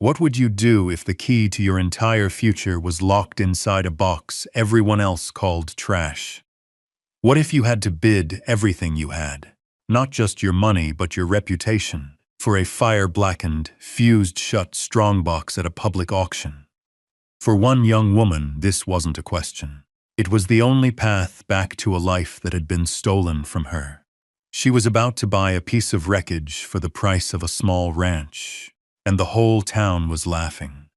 What would you do if the key to your entire future was locked inside a box everyone else called trash? What if you had to bid everything you had, not just your money but your reputation, for a fire-blackened, fused-shut strongbox at a public auction? For one young woman, this wasn't a question. It was the only path back to a life that had been stolen from her. She was about to buy a piece of wreckage for the price of a small ranch, and the whole town was laughing.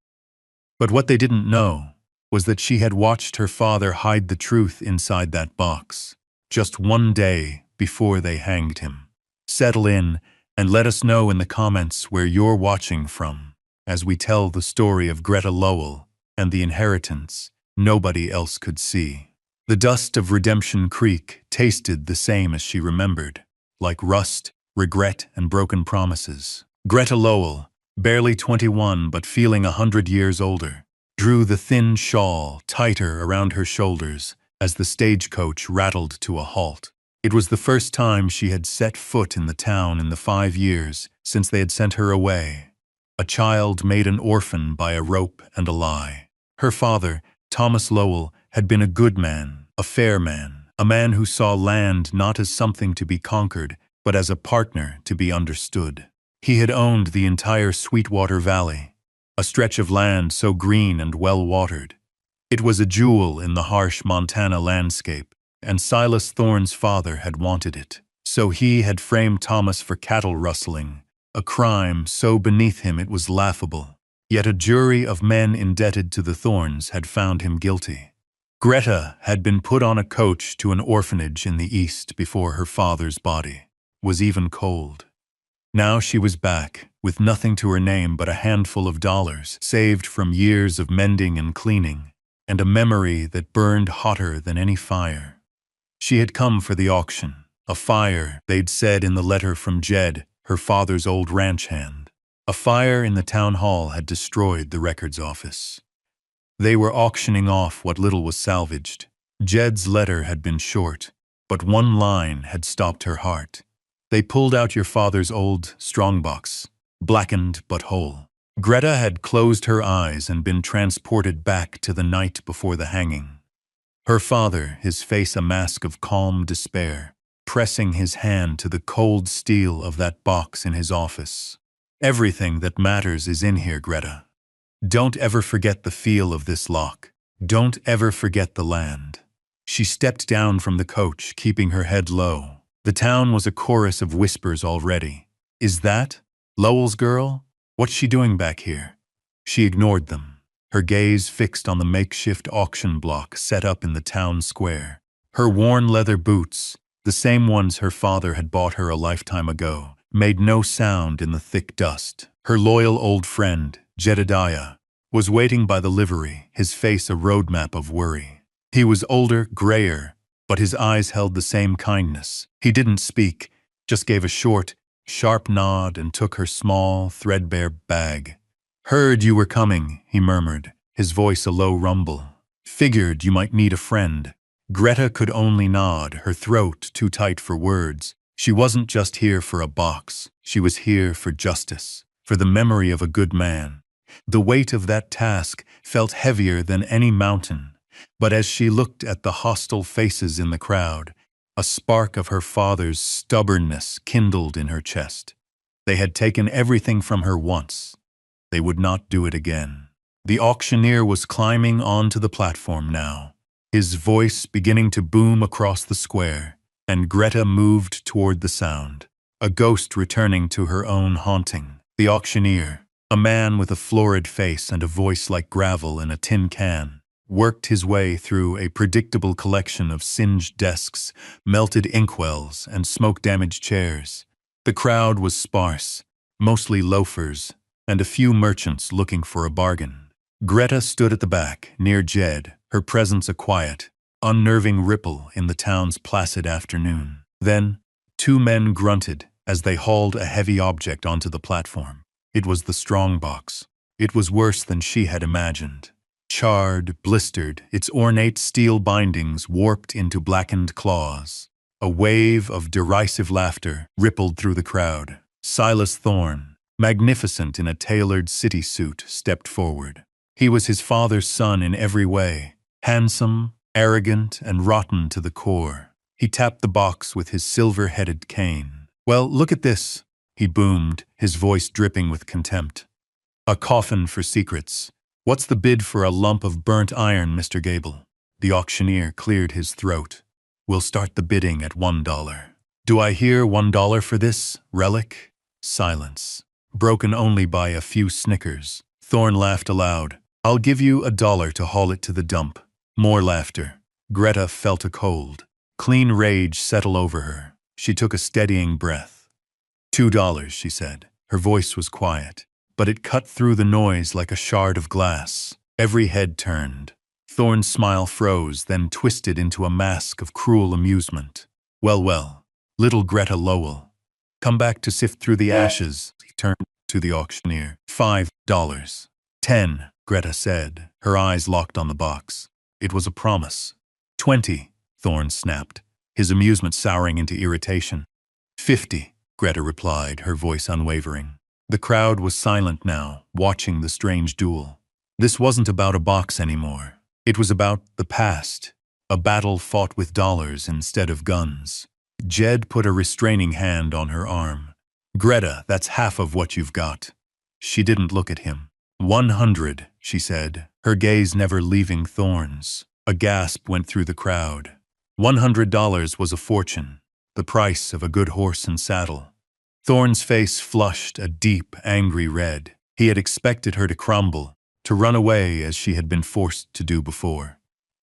But what they didn't know was that she had watched her father hide the truth inside that box, just one day before they hanged him. Settle in and let us know in the comments where you're watching from, as we tell the story of Greta Lowell and the inheritance nobody else could see. The dust of Redemption Creek tasted the same as she remembered, like rust, regret, and broken promises. Greta Lowell, barely 21 but feeling 100 years older, drew the thin shawl tighter around her shoulders as the stagecoach rattled to a halt. It was the first time she had set foot in the town in the 5 years since they had sent her away, a child made an orphan by a rope and a lie. Her father, Thomas Lowell, had been a good man, a fair man, a man who saw land not as something to be conquered, but as a partner to be understood. He had owned the entire Sweetwater Valley, a stretch of land so green and well-watered. It was a jewel in the harsh Montana landscape, and Silas Thorne's father had wanted it. So he had framed Thomas for cattle rustling, a crime so beneath him it was laughable. Yet a jury of men indebted to the Thornes had found him guilty. Greta had been put on a coach to an orphanage in the east before her father's body was even cold. Now she was back, with nothing to her name but a handful of dollars saved from years of mending and cleaning, and a memory that burned hotter than any fire. She had come for the auction, a fire, they'd said in the letter from Jed, her father's old ranch hand. A fire in the town hall had destroyed the records office. They were auctioning off what little was salvaged. Jed's letter had been short, but one line had stopped her heart. They pulled out your father's old strongbox, blackened but whole. Greta had closed her eyes and been transported back to the night before the hanging. Her father, his face a mask of calm despair, pressing his hand to the cold steel of that box in his office. Everything that matters is in here, Greta. Don't ever forget the feel of this lock. Don't ever forget the land. She stepped down from the coach, keeping her head low. The town was a chorus of whispers already. Is that Lowell's girl? What's she doing back here? She ignored them, her gaze fixed on the makeshift auction block set up in the town square. Her worn leather boots, the same ones her father had bought her a lifetime ago, made no sound in the thick dust. Her loyal old friend, Jedediah, was waiting by the livery, his face a roadmap of worry. He was older, grayer, but his eyes held the same kindness. He didn't speak, just gave a short, sharp nod and took her small, threadbare bag. Heard you were coming, he murmured, his voice a low rumble. Figured you might need a friend. Greta could only nod, her throat too tight for words. She wasn't just here for a box. She was here for justice, for the memory of a good man. The weight of that task felt heavier than any mountain, but as she looked at the hostile faces in the crowd, a spark of her father's stubbornness kindled in her chest. They had taken everything from her once. They would not do it again. The auctioneer was climbing onto the platform now, his voice beginning to boom across the square, and Greta moved toward the sound, a ghost returning to her own haunting. The auctioneer, a man with a florid face and a voice like gravel in a tin can, worked his way through a predictable collection of singed desks, melted inkwells, and smoke-damaged chairs. The crowd was sparse, mostly loafers, and a few merchants looking for a bargain. Greta stood at the back, near Jed, her presence a quiet, unnerving ripple in the town's placid afternoon. Then, two men grunted as they hauled a heavy object onto the platform. It was the strongbox. It was worse than she had imagined. Charred, blistered, its ornate steel bindings warped into blackened claws. A wave of derisive laughter rippled through the crowd. Silas Thorne, magnificent in a tailored city suit, stepped forward. He was his father's son in every way, handsome, arrogant, and rotten to the core. He tapped the box with his silver-headed cane. "Well, look at this," he boomed, his voice dripping with contempt. "A coffin for secrets. What's the bid for a lump of burnt iron, Mr. Gable?" The auctioneer cleared his throat. "We'll start the bidding at $1. "Do I hear $1 for this relic?" Silence, broken only by a few snickers. Thorne laughed aloud. "I'll give you $1 to haul it to the dump." More laughter. Greta felt a cold, clean rage settle over her. She took a steadying breath. $2, she said. Her voice was quiet, but it cut through the noise like a shard of glass. Every head turned. Thorne's smile froze, then twisted into a mask of cruel amusement. "Well, well, little Greta Lowell. Come back to sift through the ashes," he turned to the auctioneer. $5. "10, Greta said, her eyes locked on the box. It was a promise. "20, Thorne snapped, his amusement souring into irritation. "50, Greta replied, her voice unwavering. The crowd was silent now, watching the strange duel. This wasn't about a box anymore. It was about the past, a battle fought with dollars instead of guns. Jed put a restraining hand on her arm. "Greta, that's half of what you've got." She didn't look at him. "100, she said, her gaze never leaving Thorne's. A gasp went through the crowd. $100 was a fortune, the price of a good horse and saddle. Thorne's face flushed a deep, angry red. He had expected her to crumble, to run away as she had been forced to do before.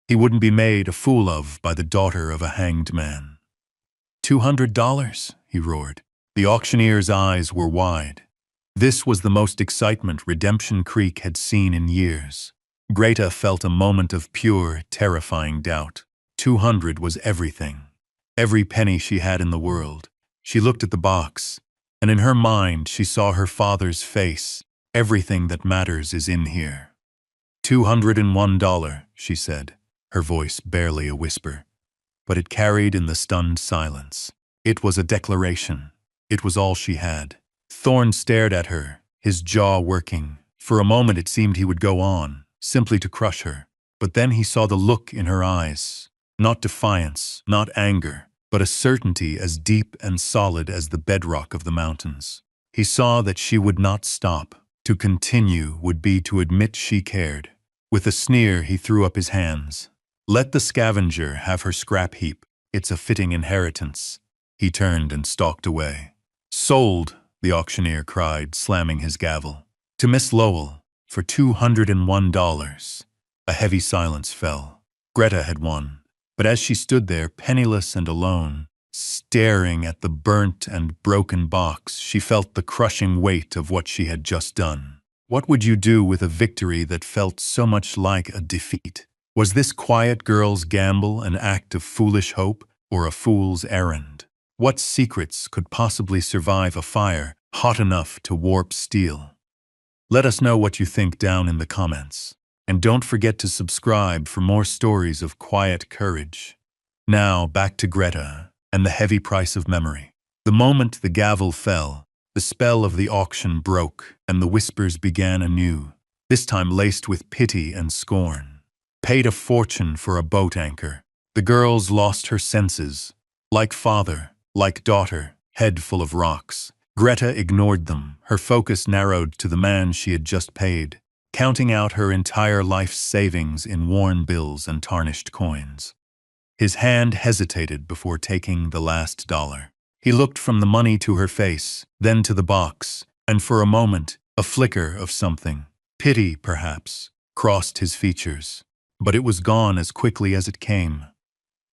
He wouldn't be made a fool of by the daughter of a hanged man. $200, he roared. The auctioneer's eyes were wide. This was the most excitement Redemption Creek had seen in years. Greta felt a moment of pure, terrifying doubt. 200 was everything. Every penny she had in the world. She looked at the box, and in her mind she saw her father's face. Everything that matters is in here. $201, she said, her voice barely a whisper. But it carried in the stunned silence. It was a declaration. It was all she had. Thorne stared at her, his jaw working. For a moment it seemed he would go on, simply to crush her. But then he saw the look in her eyes. Not defiance, not anger, but a certainty as deep and solid as the bedrock of the mountains. He saw that she would not stop. To continue would be to admit she cared. With a sneer he threw up his hands. "Let the scavenger have her scrap heap. It's a fitting inheritance." He turned and stalked away. "Sold," the auctioneer cried, slamming his gavel. "To Miss Lowell, for $201. A heavy silence fell. Greta had won. But as she stood there, penniless and alone, staring at the burnt and broken box, she felt the crushing weight of what she had just done. What would you do with a victory that felt so much like a defeat? Was this quiet girl's gamble an act of foolish hope or a fool's errand? What secrets could possibly survive a fire hot enough to warp steel? Let us know what you think down in the comments. And don't forget to subscribe for more stories of quiet courage. Now, back to Greta and the heavy price of memory. The moment the gavel fell, the spell of the auction broke, and the whispers began anew, this time laced with pity and scorn. Paid a fortune for a boat anchor. The girls lost her senses. Like father, like daughter, head full of rocks. Greta ignored them, her focus narrowed to the man she had just paid, counting out her entire life's savings in worn bills and tarnished coins. His hand hesitated before taking the last dollar. He looked from the money to her face, then to the box, and for a moment, a flicker of something, pity perhaps, crossed his features. But it was gone as quickly as it came.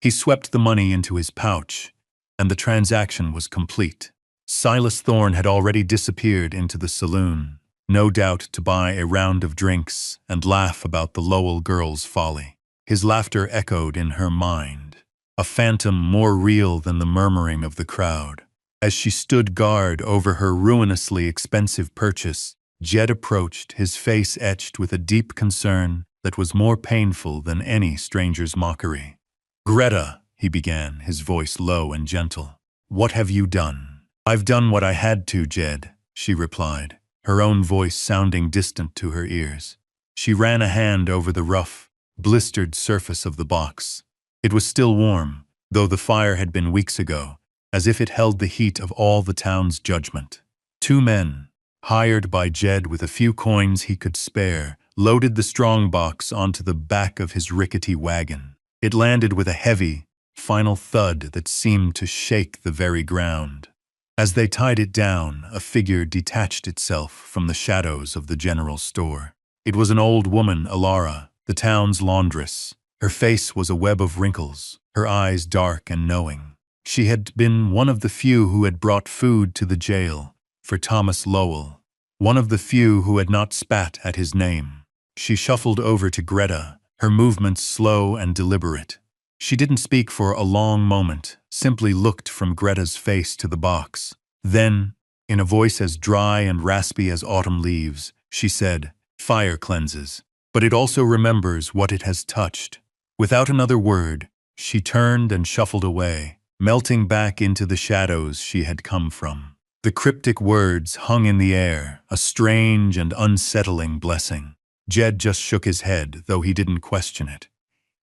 He swept the money into his pouch, and the transaction was complete. Silas Thorne had already disappeared into the saloon, no doubt to buy a round of drinks and laugh about the Lowell girl's folly. His laughter echoed in her mind, a phantom more real than the murmuring of the crowd. As she stood guard over her ruinously expensive purchase, Jed approached, his face etched with a deep concern that was more painful than any stranger's mockery. "Greta," he began, his voice low and gentle, "what have you done?" "I've done what I had to, Jed," she replied, her own voice sounding distant to her ears. She ran a hand over the rough, blistered surface of the box. It was still warm, though the fire had been weeks ago, as if it held the heat of all the town's judgment. Two men, hired by Jed with a few coins he could spare, loaded the Strongbox onto the back of his rickety wagon. It landed with a heavy, final thud that seemed to shake the very ground. As they tied it down, a figure detached itself from the shadows of the general store. It was an old woman, Alara, the town's laundress. Her face was a web of wrinkles, her eyes dark and knowing. She had been one of the few who had brought food to the jail for Thomas Lowell, one of the few who had not spat at his name. She shuffled over to Greta, her movements slow and deliberate. She didn't speak for a long moment, simply looked from Greta's face to the box. Then, in a voice as dry and raspy as autumn leaves, she said, "Fire cleanses, but it also remembers what it has touched." Without another word, she turned and shuffled away, melting back into the shadows she had come from. The cryptic words hung in the air, a strange and unsettling blessing. Jed just shook his head, though he didn't question it.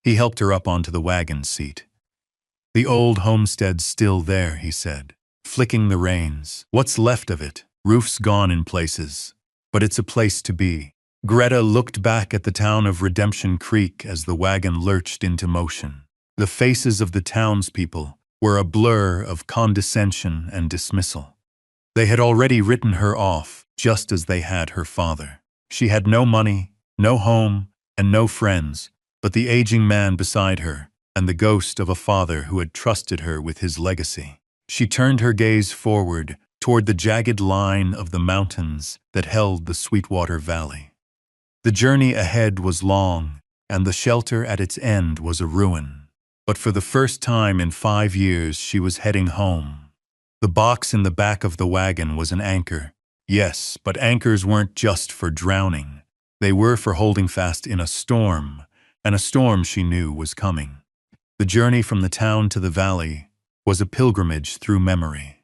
He helped her up onto the wagon seat. "The old homestead's still there," he said, flicking the reins. "What's left of it? Roof's gone in places, but it's a place to be." Greta looked back at the town of Redemption Creek as the wagon lurched into motion. The faces of the townspeople were a blur of condescension and dismissal. They had already written her off, just as they had her father. She had no money, no home, and no friends, but the aging man beside her, and the ghost of a father who had trusted her with his legacy. She turned her gaze forward, toward the jagged line of the mountains that held the Sweetwater Valley. The journey ahead was long, and the shelter at its end was a ruin. But for the first time in 5 years, she was heading home. The box in the back of the wagon was an anchor. Yes, but anchors weren't just for drowning. They were for holding fast in a storm, and a storm she knew was coming. The journey from the town to the valley was a pilgrimage through memory.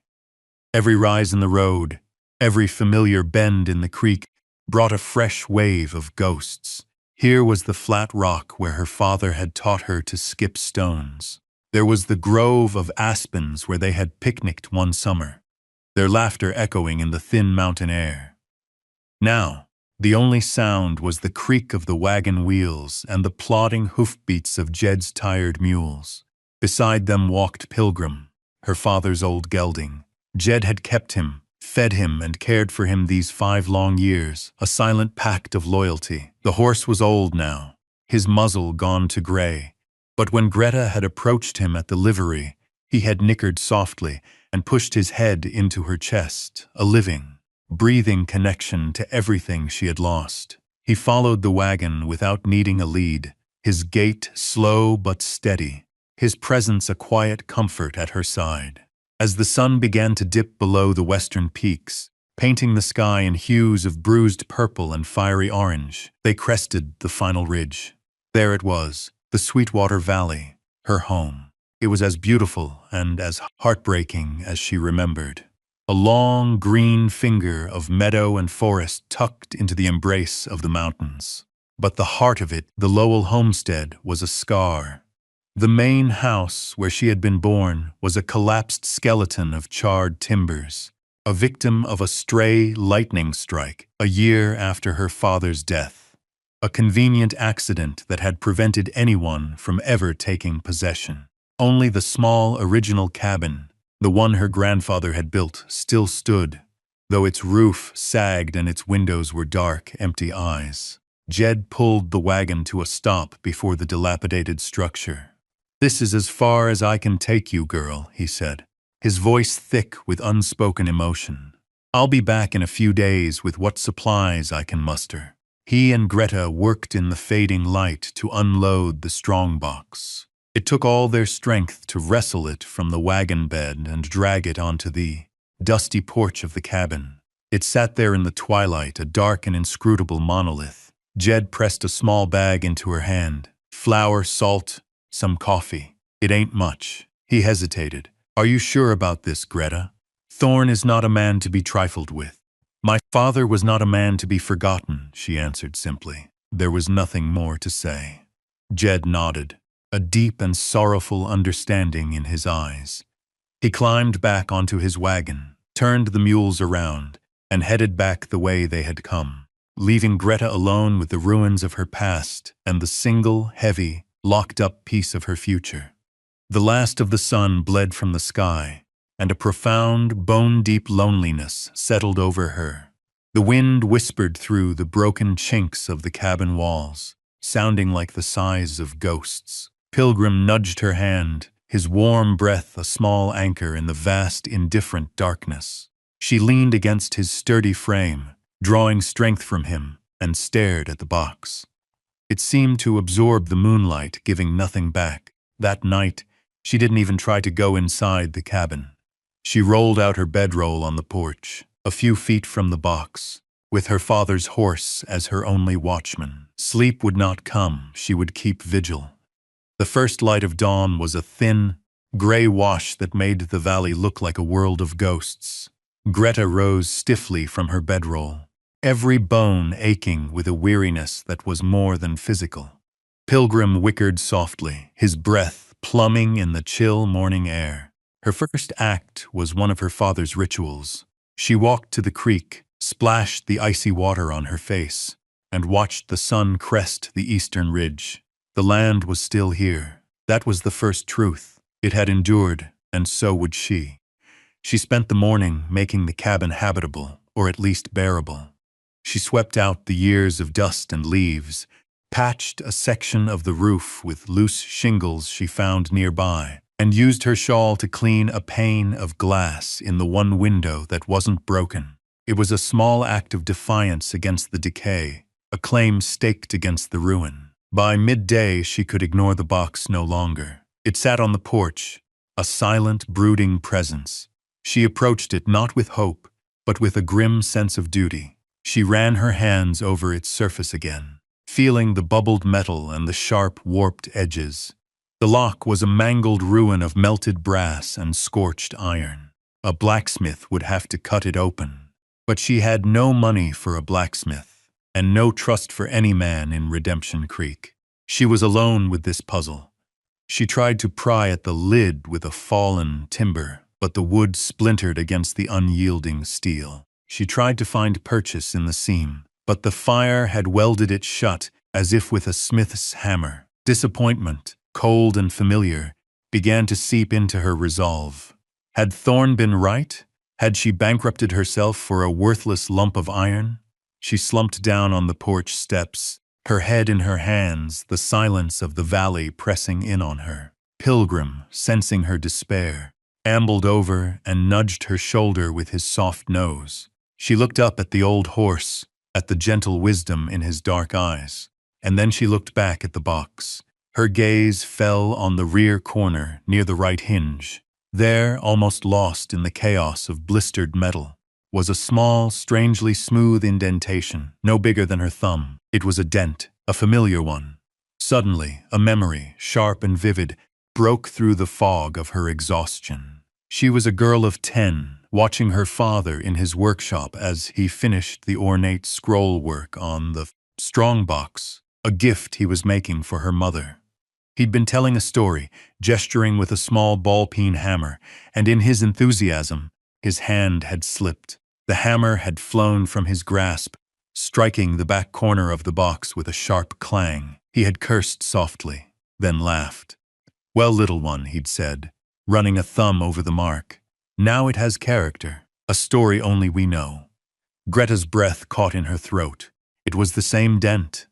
Every rise in the road, every familiar bend in the creek brought a fresh wave of ghosts. Here was the flat rock where her father had taught her to skip stones. There was the grove of aspens where they had picnicked one summer, their laughter echoing in the thin mountain air. Now, the only sound was the creak of the wagon wheels and the plodding hoofbeats of Jed's tired mules. Beside them walked Pilgrim, her father's old gelding. Jed had kept him, fed him, and cared for him these 5 long years, a silent pact of loyalty. The horse was old now, his muzzle gone to gray. But when Greta had approached him at the livery, he had nickered softly and pushed his head into her chest, a living, breathing connection to everything she had lost. He followed the wagon without needing a lead, his gait slow but steady, his presence a quiet comfort at her side. As the sun began to dip below the western peaks, painting the sky in hues of bruised purple and fiery orange, they crested the final ridge. There it was, the Sweetwater Valley, her home. It was as beautiful and as heartbreaking as she remembered. A long green finger of meadow and forest tucked into the embrace of the mountains. But the heart of it, the Lowell homestead, was a scar. The main house where she had been born was a collapsed skeleton of charred timbers, a victim of a stray lightning strike a year after her father's death, a convenient accident that had prevented anyone from ever taking possession. Only the small original cabin, the one her grandfather had built, still stood, though its roof sagged and its windows were dark, empty eyes. Jed pulled the wagon to a stop before the dilapidated structure. "This is as far as I can take you, girl," he said, his voice thick with unspoken emotion. "I'll be back in a few days with what supplies I can muster." He and Greta worked in the fading light to unload the Strongbox. It took all their strength to wrestle it from the wagon bed and drag it onto the dusty porch of the cabin. It sat there in the twilight, a dark and inscrutable monolith. Jed pressed a small bag into her hand. "Flour, salt, some coffee. It ain't much." He hesitated. "Are you sure about this, Greta? Thorne is not a man to be trifled with." My father was not a man to be forgotten, she answered simply. There was nothing more to say. Jed nodded, a deep and sorrowful understanding in his eyes. He climbed back onto his wagon, turned the mules around, and headed back the way they had come, leaving Greta alone with the ruins of her past and the single, heavy, locked-up piece of her future. The last of the sun bled from the sky, and a profound, bone-deep loneliness settled over her. The wind whispered through the broken chinks of the cabin walls, sounding like the sighs of ghosts. Pilgrim nudged her hand, his warm breath a small anchor in the vast, indifferent darkness. She leaned against his sturdy frame, drawing strength from him, and stared at the box. It seemed to absorb the moonlight, giving nothing back. That night, she didn't even try to go inside the cabin. She rolled out her bedroll on the porch, a few feet from the box, with her father's horse as her only watchman. Sleep would not come, she would keep vigil. The first light of dawn was a thin, gray wash that made the valley look like a world of ghosts. Greta rose stiffly from her bedroll, every bone aching with a weariness that was more than physical. Pilgrim whickered softly, his breath plumbing in the chill morning air. Her first act was one of her father's rituals. She walked to the creek, splashed the icy water on her face, and watched the sun crest the eastern ridge. The land was still here. That was the first truth. It had endured, and so would she. She spent the morning making the cabin habitable, or at least bearable. She swept out the years of dust and leaves, patched a section of the roof with loose shingles she found nearby, and used her shawl to clean a pane of glass in the one window that wasn't broken. It was a small act of defiance against the decay, a claim staked against the ruin. By midday, she could ignore the box no longer. It sat on the porch, a silent, brooding presence. She approached it not with hope, but with a grim sense of duty. She ran her hands over its surface again, feeling the bubbled metal and the sharp, warped edges. The lock was a mangled ruin of melted brass and scorched iron. A blacksmith would have to cut it open. But she had no money for a blacksmith, and no trust for any man in Redemption Creek. She was alone with this puzzle. She tried to pry at the lid with a fallen timber, but the wood splintered against the unyielding steel. She tried to find purchase in the seam, but the fire had welded it shut as if with a smith's hammer. Disappointment, cold and familiar, began to seep into her resolve. Had Thorne been right? Had she bankrupted herself for a worthless lump of iron? She slumped down on the porch steps, her head in her hands, the silence of the valley pressing in on her. Pilgrim, sensing her despair, ambled over and nudged her shoulder with his soft nose. She looked up at the old horse, at the gentle wisdom in his dark eyes, and then she looked back at the box. Her gaze fell on the rear corner near the right hinge. There, almost lost in the chaos of blistered metal, was a small, strangely smooth indentation, no bigger than her thumb. It was a dent, a familiar one. Suddenly, a memory, sharp and vivid, broke through the fog of her exhaustion. She was a girl of 10, watching her father in his workshop as he finished the ornate scroll work on the Strongbox, a gift he was making for her mother. He'd been telling a story, gesturing with a small ball-peen hammer, and in his enthusiasm, his hand had slipped. The hammer had flown from his grasp, striking the back corner of the box with a sharp clang. He had cursed softly, then laughed. "Well, little one," he'd said, running a thumb over the mark. "Now it has character, a story only we know." Greta's breath caught in her throat. It was the same dent.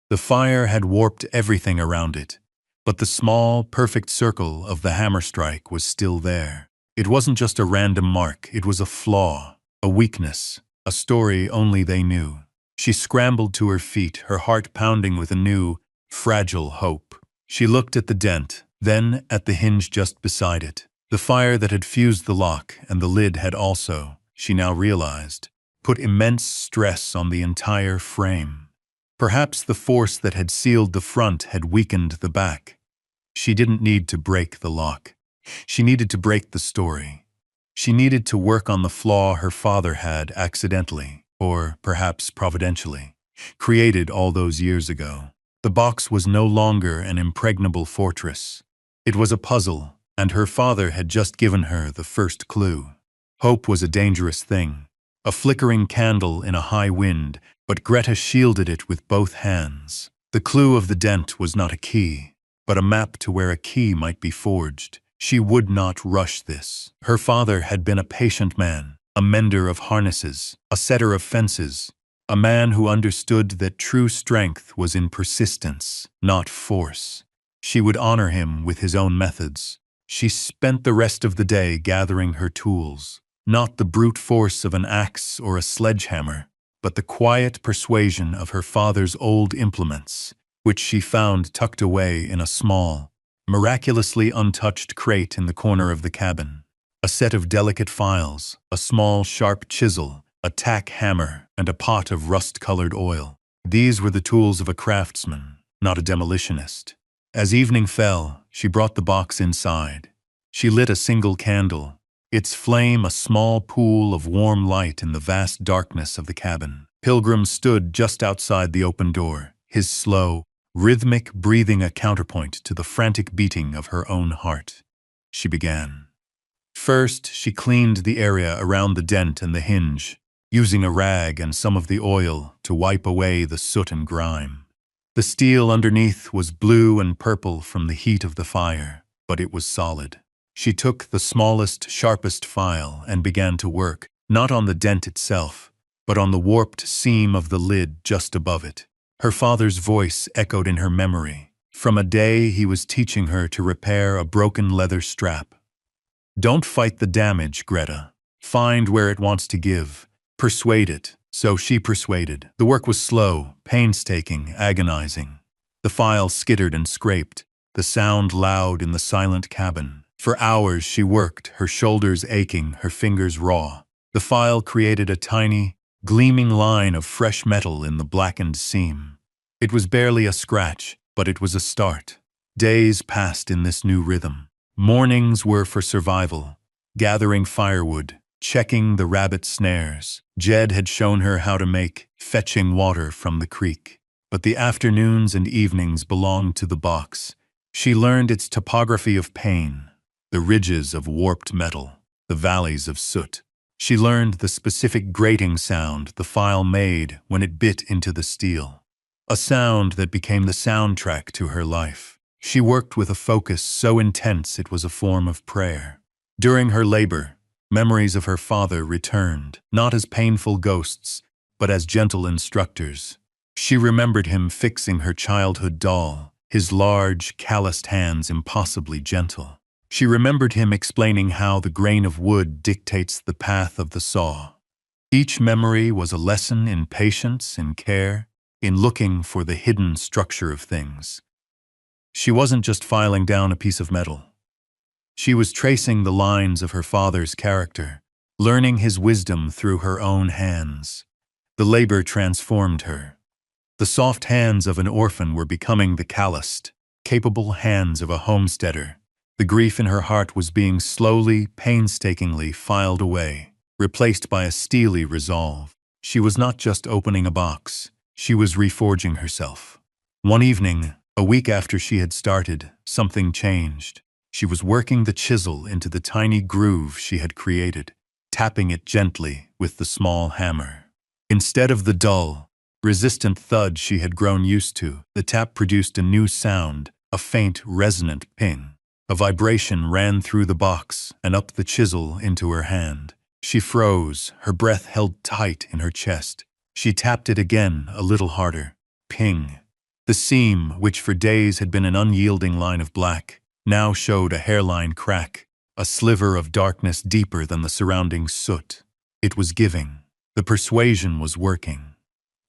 The fire had warped everything around it, but the small, perfect circle of the hammer strike was still there. It wasn't just a random mark, it was a flaw, a weakness, a story only they knew. She scrambled to her feet, her heart pounding with a new, fragile hope. She looked at the dent, then at the hinge just beside it. The fire that had fused the lock, and the lid had also, she now realized, put immense stress on the entire frame. Perhaps the force that had sealed the front had weakened the back. She didn't need to break the lock. She needed to break the story. She needed to work on the flaw her father had accidentally, or perhaps providentially, created all those years ago. The box was no longer an impregnable fortress. It was a puzzle, and her father had just given her the first clue. Hope was a dangerous thing, a flickering candle in a high wind, but Greta shielded it with both hands. The clue of the dent was not a key, but a map to where a key might be forged. She would not rush this. Her father had been a patient man, a mender of harnesses, a setter of fences, a man who understood that true strength was in persistence, not force. She would honor him with his own methods. She spent the rest of the day gathering her tools, not the brute force of an axe or a sledgehammer, but the quiet persuasion of her father's old implements, which she found tucked away in a small, miraculously untouched crate in the corner of the cabin. A set of delicate files, a small sharp chisel, a tack hammer, and a pot of rust-colored oil. These were the tools of a craftsman, not a demolitionist. As evening fell, she brought the box inside. She lit a single candle, its flame a small pool of warm light in the vast darkness of the cabin. Pilgrim stood just outside the open door, his slow, rhythmic breathing a counterpoint to the frantic beating of her own heart. She began. First, she cleaned the area around the dent and the hinge, using a rag and some of the oil to wipe away the soot and grime. The steel underneath was blue and purple from the heat of the fire, but it was solid. She took the smallest, sharpest file and began to work, not on the dent itself, but on the warped seam of the lid just above it. Her father's voice echoed in her memory, from a day he was teaching her to repair a broken leather strap. Don't fight the damage, Greta. Find where it wants to give. Persuade it. So she persuaded. The work was slow, painstaking, agonizing. The file skittered and scraped, the sound loud in the silent cabin. For hours she worked, her shoulders aching, her fingers raw. The file created a tiny, gleaming line of fresh metal in the blackened seam. It was barely a scratch, but it was a start. Days passed in this new rhythm. Mornings were for survival, gathering firewood, checking the rabbit snares. Jed had shown her how to make fetching water from the creek. But the afternoons and evenings belonged to the box. She learned its topography of pain, the ridges of warped metal, the valleys of soot. She learned the specific grating sound the file made when it bit into the steel, a sound that became the soundtrack to her life. She worked with a focus so intense it was a form of prayer. During her labor, memories of her father returned, not as painful ghosts, but as gentle instructors. She remembered him fixing her childhood doll, his large, calloused hands impossibly gentle. She remembered him explaining how the grain of wood dictates the path of the saw. Each memory was a lesson in patience, in care, in looking for the hidden structure of things. She wasn't just filing down a piece of metal. She was tracing the lines of her father's character, learning his wisdom through her own hands. The labor transformed her. The soft hands of an orphan were becoming the calloused, capable hands of a homesteader. The grief in her heart was being slowly, painstakingly filed away, replaced by a steely resolve. She was not just opening a box, she was reforging herself. One evening, a week after she had started, something changed. She was working the chisel into the tiny groove she had created, tapping it gently with the small hammer. Instead of the dull, resistant thud she had grown used to, the tap produced a new sound, a faint, resonant ping. A vibration ran through the box and up the chisel into her hand. She froze, her breath held tight in her chest. She tapped it again, a little harder. Ping. The seam, which for days had been an unyielding line of black, now showed a hairline crack, a sliver of darkness deeper than the surrounding soot. It was giving. The persuasion was working.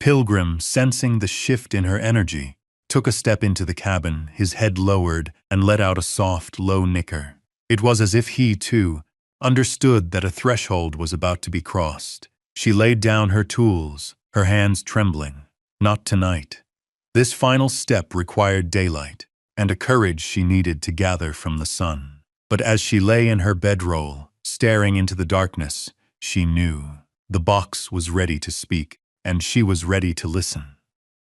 Pilgrim, sensing the shift in her energy, took a step into the cabin, his head lowered, and let out a soft, low nicker. It was as if he, too, understood that a threshold was about to be crossed. She laid down her tools, her hands trembling. Not tonight. This final step required daylight, and a courage she needed to gather from the sun. But as she lay in her bedroll, staring into the darkness. She knew. The box was ready to speak, and she was ready to listen.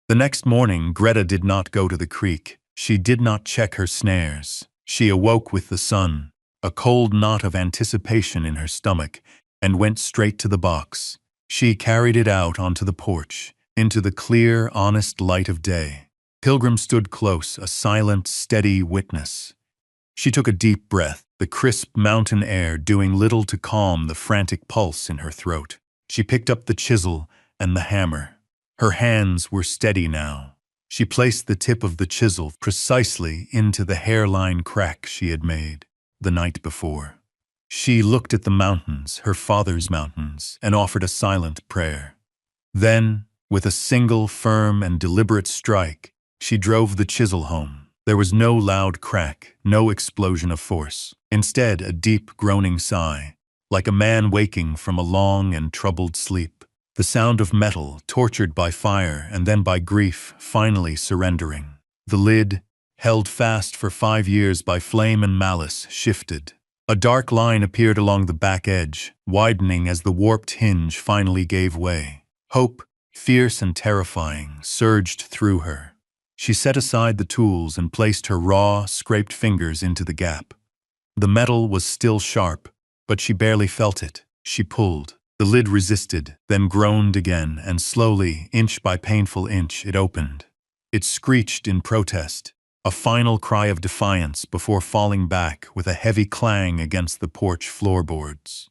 The next morning, Greta did not go to the creek. She did not check her snares. She awoke with the sun, a cold knot of anticipation in her stomach, and went straight to the box. She carried it out onto the porch, into the clear, honest light of day. Pilgrim stood close, a silent, steady witness. She took a deep breath, the crisp mountain air doing little to calm the frantic pulse in her throat. She picked up the chisel and the hammer. Her hands were steady now. She placed the tip of the chisel precisely into the hairline crack she had made the night before. She looked at the mountains, her father's mountains, and offered a silent prayer. Then, with a single firm and deliberate strike, she drove the chisel home. There was no loud crack, no explosion of force. Instead, a deep, groaning sigh, like a man waking from a long and troubled sleep. The sound of metal, tortured by fire and then by grief, finally surrendering. The lid, held fast for 5 years by flame and malice, shifted. A dark line appeared along the back edge, widening as the warped hinge finally gave way. Hope, fierce and terrifying, surged through her. She set aside the tools and placed her raw, scraped fingers into the gap. The metal was still sharp, but she barely felt it. She pulled. The lid resisted, then groaned again, and slowly, inch by painful inch, it opened. It screeched in protest, a final cry of defiance before falling back with a heavy clang against the porch floorboards.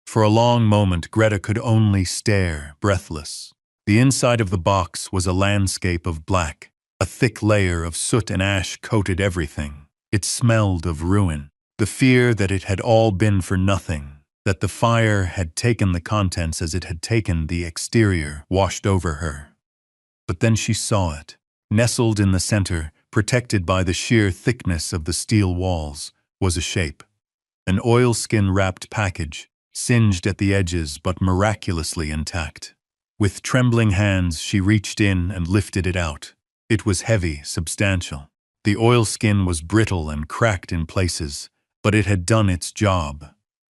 For a long moment, Greta could only stare, breathless. The inside of the box was a landscape of black. A thick layer of soot and ash coated everything. It smelled of ruin. The fear that it had all been for nothing, that the fire had taken the contents as it had taken the exterior, washed over her. But then she saw it. Nestled in the center, protected by the sheer thickness of the steel walls, was a shape. An oilskin-wrapped package, singed at the edges but miraculously intact. With trembling hands, she reached in and lifted it out. It was heavy, substantial. The oilskin was brittle and cracked in places, but it had done its job.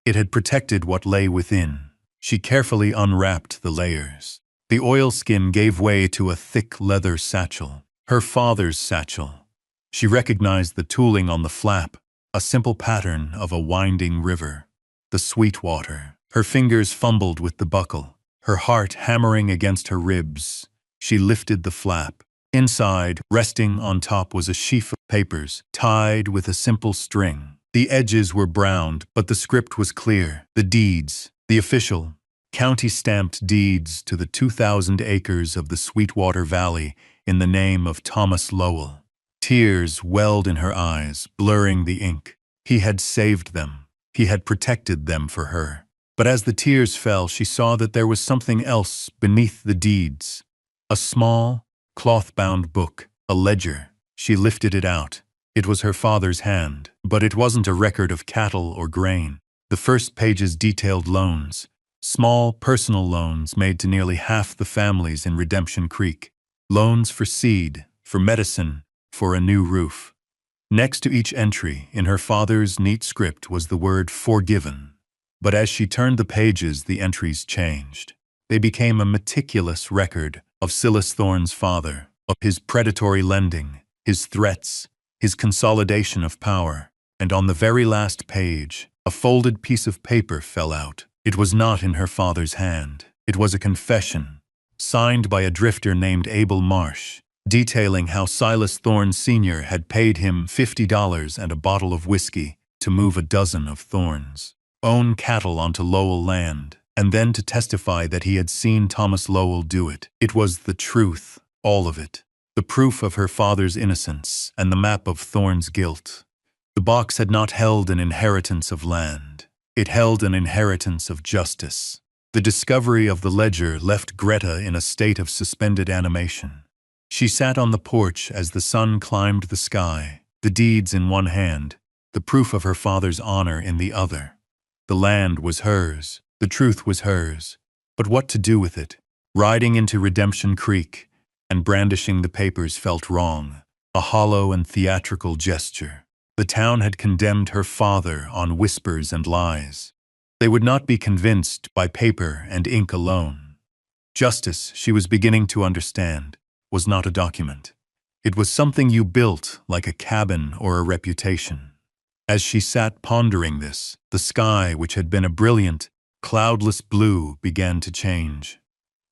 It had protected what lay within. She carefully unwrapped the layers. The oilskin gave way to a thick leather satchel, her father's satchel. She recognized the tooling on the flap, a simple pattern of a winding river. The Sweetwater. Her fingers fumbled with the buckle, her heart hammering against her ribs. She lifted the flap. Inside, resting on top, was a sheaf of papers, tied with a simple string. The edges were browned, but the script was clear. The deeds, the official, county-stamped deeds to the 2,000 acres of the Sweetwater Valley in the name of Thomas Lowell. Tears welled in her eyes, blurring the ink. He had saved them. He had protected them for her. But as the tears fell, she saw that there was something else beneath the deeds. A small, cloth-bound book, a ledger. She lifted it out. It was her father's hand, but it wasn't a record of cattle or grain. The first pages detailed loans, small personal loans made to nearly half the families in Redemption Creek. Loans for seed, for medicine, for a new roof. Next to each entry, in her father's neat script, was the word forgiven. But as she turned the pages, the entries changed. They became a meticulous record of Silas Thorne's father, of his predatory lending, his threats, his consolidation of power, and on the very last page, a folded piece of paper fell out. It was not in her father's hand. It was a confession, signed by a drifter named Abel Marsh, detailing how Silas Thorne Sr. had paid him $50 and a bottle of whiskey to move a dozen of Thorne's own cattle onto Lowell land, and then to testify that he had seen Thomas Lowell do it. It was the truth, all of it. The proof of her father's innocence and the map of Thorne's guilt. The box had not held an inheritance of land. It held an inheritance of justice. The discovery of the ledger left Greta in a state of suspended animation. She sat on the porch as the sun climbed the sky, the deeds in one hand, the proof of her father's honor in the other. The land was hers, the truth was hers, but what to do with it? Riding into Redemption Creek and brandishing the papers felt wrong, a hollow and theatrical gesture. The town had condemned her father on whispers and lies. They would not be convinced by paper and ink alone. Justice, she was beginning to understand, was not a document. It was something you built like a cabin or a reputation. As she sat pondering this, the sky, which had been a brilliant, cloudless blue, began to change.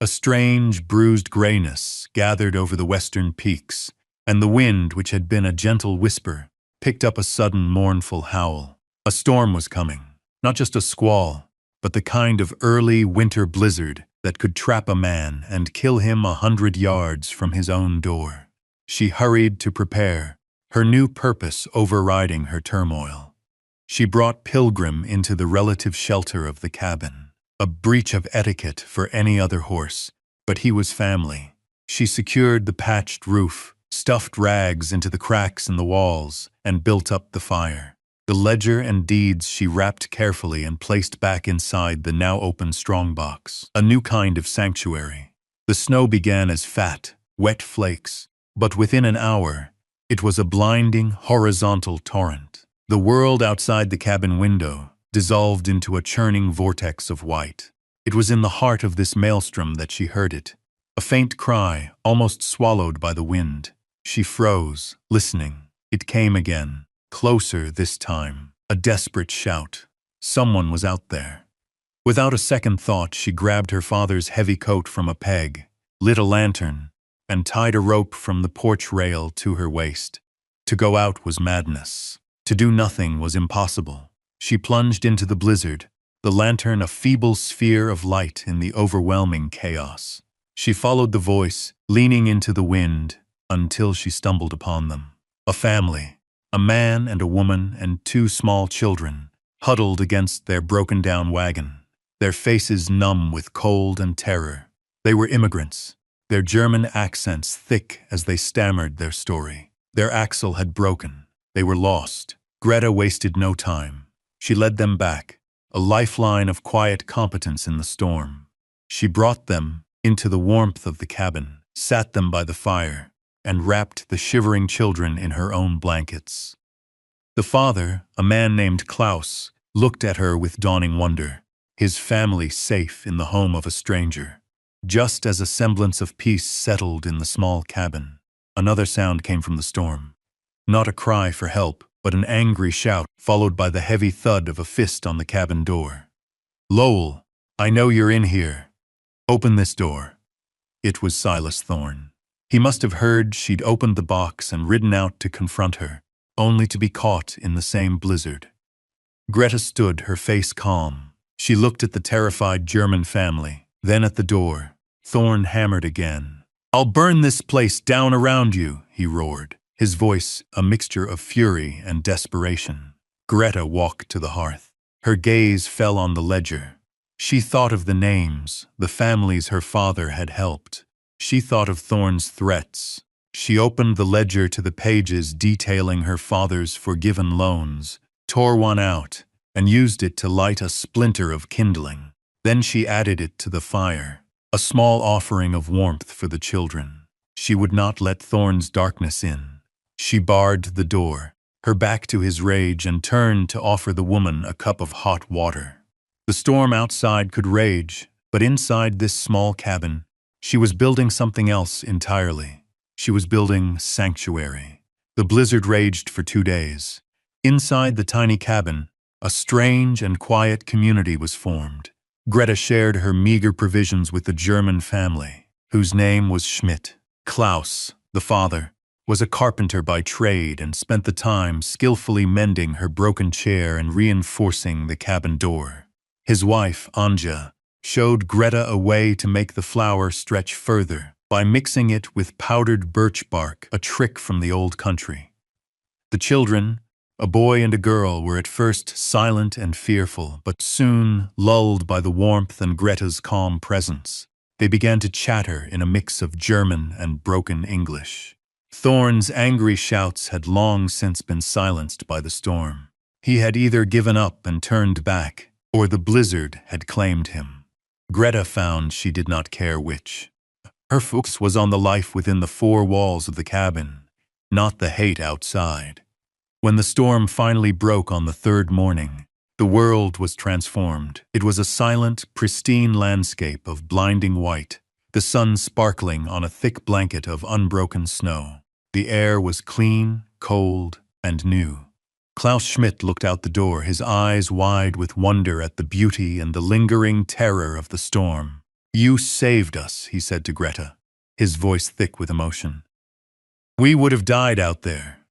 A strange, bruised grayness gathered over the western peaks, and the wind, which had been a gentle whisper, picked up a sudden mournful howl. A storm was coming, not just a squall, but the kind of early winter blizzard that could trap a man and kill him 100 yards from his own door. She hurried to prepare, her new purpose overriding her turmoil. She brought Pilgrim into the relative shelter of the cabin, a breach of etiquette for any other horse, but he was family. She secured the patched roof, stuffed rags into the cracks in the walls, and built up the fire. The ledger and deeds she wrapped carefully and placed back inside the now open strongbox, a new kind of sanctuary. The snow began as fat, wet flakes, but within an hour, it was a blinding, horizontal torrent. The world outside the cabin window dissolved into a churning vortex of white. It was in the heart of this maelstrom that she heard it, a faint cry, almost swallowed by the wind. She froze, listening. It came again, closer this time, a desperate shout. Someone was out there. Without a second thought, she grabbed her father's heavy coat from a peg, lit a lantern, and tied a rope from the porch rail to her waist. To go out was madness. To do nothing was impossible. She plunged into the blizzard, the lantern a feeble sphere of light in the overwhelming chaos. She followed the voice, leaning into the wind, until she stumbled upon them. A family, a man and a woman and 2 small children, huddled against their broken-down wagon, their faces numb with cold and terror. They were immigrants, their German accents thick as they stammered their story. Their axle had broken. They were lost. Greta wasted no time. She led them back, a lifeline of quiet competence in the storm. She brought them into the warmth of the cabin, sat them by the fire, and wrapped the shivering children in her own blankets. The father, a man named Klaus, looked at her with dawning wonder, his family safe in the home of a stranger. Just as a semblance of peace settled in the small cabin, another sound came from the storm. Not a cry for help, but an angry shout, followed by the heavy thud of a fist on the cabin door. "Lowell, I know you're in here. Open this door." It was Silas Thorne. He must have heard she'd opened the box and ridden out to confront her, only to be caught in the same blizzard. Greta stood, her face calm. She looked at the terrified German family, then at the door. Thorne hammered again. "I'll burn this place down around you," he roared, his voice a mixture of fury and desperation. Greta walked to the hearth. Her gaze fell on the ledger. She thought of the names, the families her father had helped. She thought of Thorne's threats. She opened the ledger to the pages detailing her father's forgiven loans, tore one out, and used it to light a splinter of kindling. Then she added it to the fire, a small offering of warmth for the children. She would not let Thorne's darkness in. She barred the door, her back to his rage, and turned to offer the woman a cup of hot water. The storm outside could rage, but inside this small cabin, she was building something else entirely. She was building sanctuary. The blizzard raged for 2 days. Inside the tiny cabin, a strange and quiet community was formed. Greta shared her meager provisions with the German family, whose name was Schmidt. Klaus, the father, was a carpenter by trade and spent the time skillfully mending her broken chair and reinforcing the cabin door. His wife, Anja, showed Greta a way to make the flour stretch further by mixing it with powdered birch bark, a trick from the old country. The children, a boy and a girl, were at first silent and fearful, but soon, lulled by the warmth and Greta's calm presence, they began to chatter in a mix of German and broken English. Thorne's angry shouts had long since been silenced by the storm. He had either given up and turned back, or the blizzard had claimed him. Greta found she did not care which. Her focus was on the life within the 4 walls of the cabin, not the hate outside. When the storm finally broke on the 3rd morning, The world was transformed. It was a silent, pristine landscape of blinding white, the sun sparkling on a thick blanket of unbroken snow. The air was clean, cold, and new. Klaus Schmidt looked out the door, his eyes wide with wonder at the beauty and the lingering terror of the storm. "You saved us," he said to Greta, his voice thick with emotion. "We would have died out there."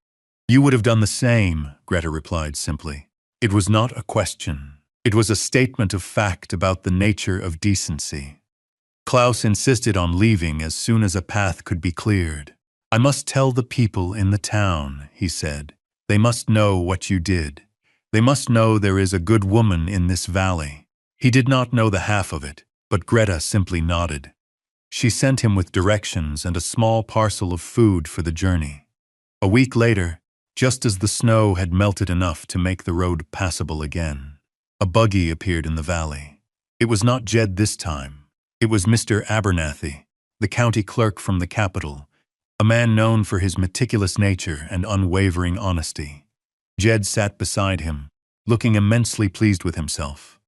"You would have done the same," Greta replied simply. It was not a question. It was a statement of fact about the nature of decency. Klaus insisted on leaving as soon as a path could be cleared. "I must tell the people in the town," he said. "They must know what you did. They must know there is a good woman in this valley." He did not know the half of it, but Greta simply nodded. She sent him with directions and a small parcel of food for the journey. A week later, just as the snow had melted enough to make the road passable again, a buggy appeared in the valley. It was not Jed this time. It was Mr. Abernathy, the county clerk from the capital, a man known for his meticulous nature and unwavering honesty. Jed sat beside him, looking immensely pleased with himself.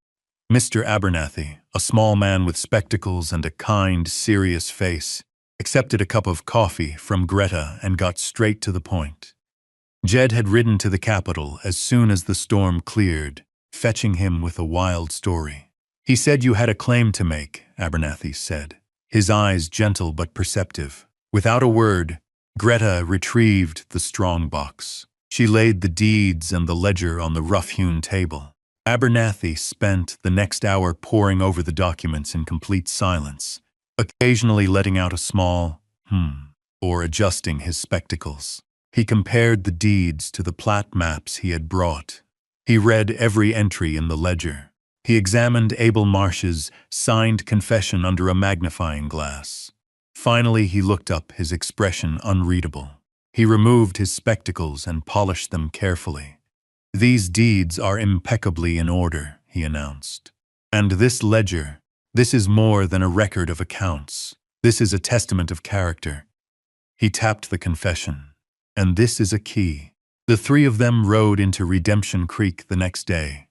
Mr. Abernathy, a small man with spectacles and a kind, serious face, accepted a cup of coffee from Greta and got straight to the point. Jed had ridden to the capital as soon as the storm cleared, fetching him with a wild story. "He said you had a claim to make," Abernathy said, his eyes gentle but perceptive. Without a word, Greta retrieved the Strongbox. She laid the deeds and the ledger on the rough-hewn table. Abernathy spent the next hour poring over the documents in complete silence, occasionally letting out a small or adjusting his spectacles. He compared the deeds to the plat maps he had brought. He read every entry in the ledger. He examined Abel Marsh's signed confession under a magnifying glass. Finally, he looked up, his expression unreadable. He removed his spectacles and polished them carefully. "These deeds are impeccably in order," he announced. "And this ledger, this is more than a record of accounts. This is a testament of character." He tapped the confession. "And this is a key." The three of them rode into Redemption Creek the next day.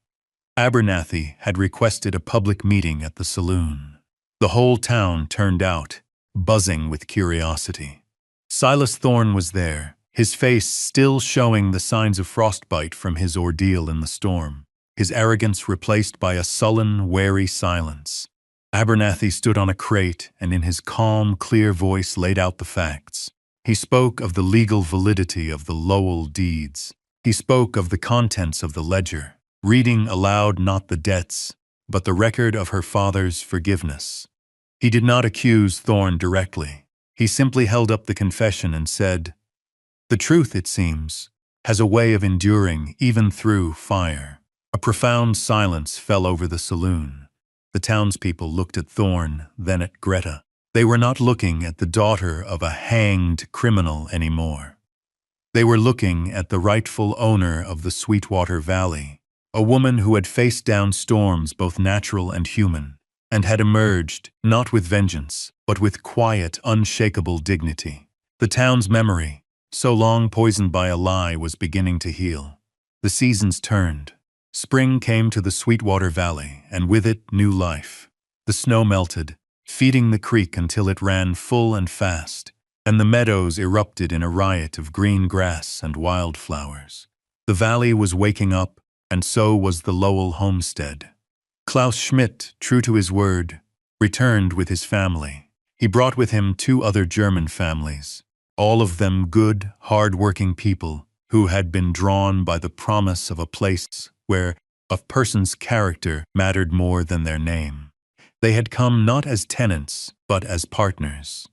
Abernathy had requested a public meeting at the saloon. The whole town turned out, buzzing with curiosity. Silas Thorne was there, his face still showing the signs of frostbite from his ordeal in the storm, his arrogance replaced by a sullen, wary silence. Abernathy stood on a crate and in his calm, clear voice laid out the facts. He spoke of the legal validity of the Lowell deeds. He spoke of the contents of the ledger, reading aloud not the debts, but the record of her father's forgiveness. He did not accuse Thorne directly. He simply held up the confession and said, "The truth, it seems, has a way of enduring even through fire." A profound silence fell over the saloon. The townspeople looked at Thorne, then at Greta. They were not looking at the daughter of a hanged criminal anymore. They were looking at the rightful owner of the Sweetwater Valley, a woman who had faced down storms both natural and human, and had emerged, not with vengeance, but with quiet, unshakable dignity. The town's memory, so long poisoned by a lie, was beginning to heal. The seasons turned. Spring came to the Sweetwater Valley, and with it, new life. The snow melted, feeding the creek until it ran full and fast, and the meadows erupted in a riot of green grass and wildflowers. The valley was waking up, and so was the Lowell homestead. Klaus Schmidt, true to his word, returned with his family. He brought with him 2 other German families, all of them good, hard-working people who had been drawn by the promise of a place where a person's character mattered more than their name. They had come not as tenants, but as partners.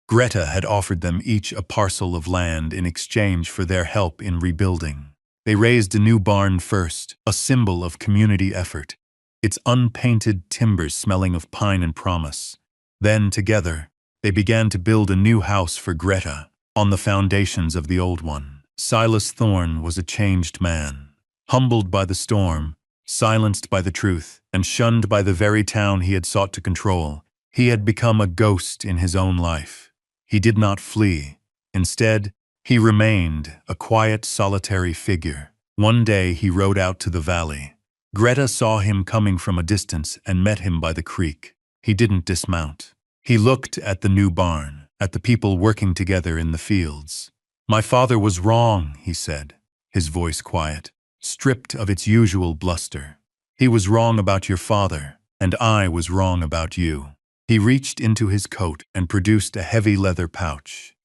Greta had offered them each a parcel of land in exchange for their help in rebuilding. They raised a new barn first, a symbol of community effort, its unpainted timbers smelling of pine and promise. Then, together, they began to build a new house for Greta, on the foundations of the old one. Silas Thorne was a changed man, humbled by the storm, silenced by the truth, and shunned by the very town he had sought to control. He had become a ghost in his own life. He did not flee. Instead, he remained a quiet, solitary figure. One day he rode out to the valley. Greta saw him coming from a distance and met him by the creek. He didn't dismount. He looked at the new barn, at the people working together in the fields. "My father was wrong," he said, his voice quiet, stripped of its usual bluster. "He was wrong about your father, and I was wrong about you." He reached into his coat and produced a heavy leather pouch.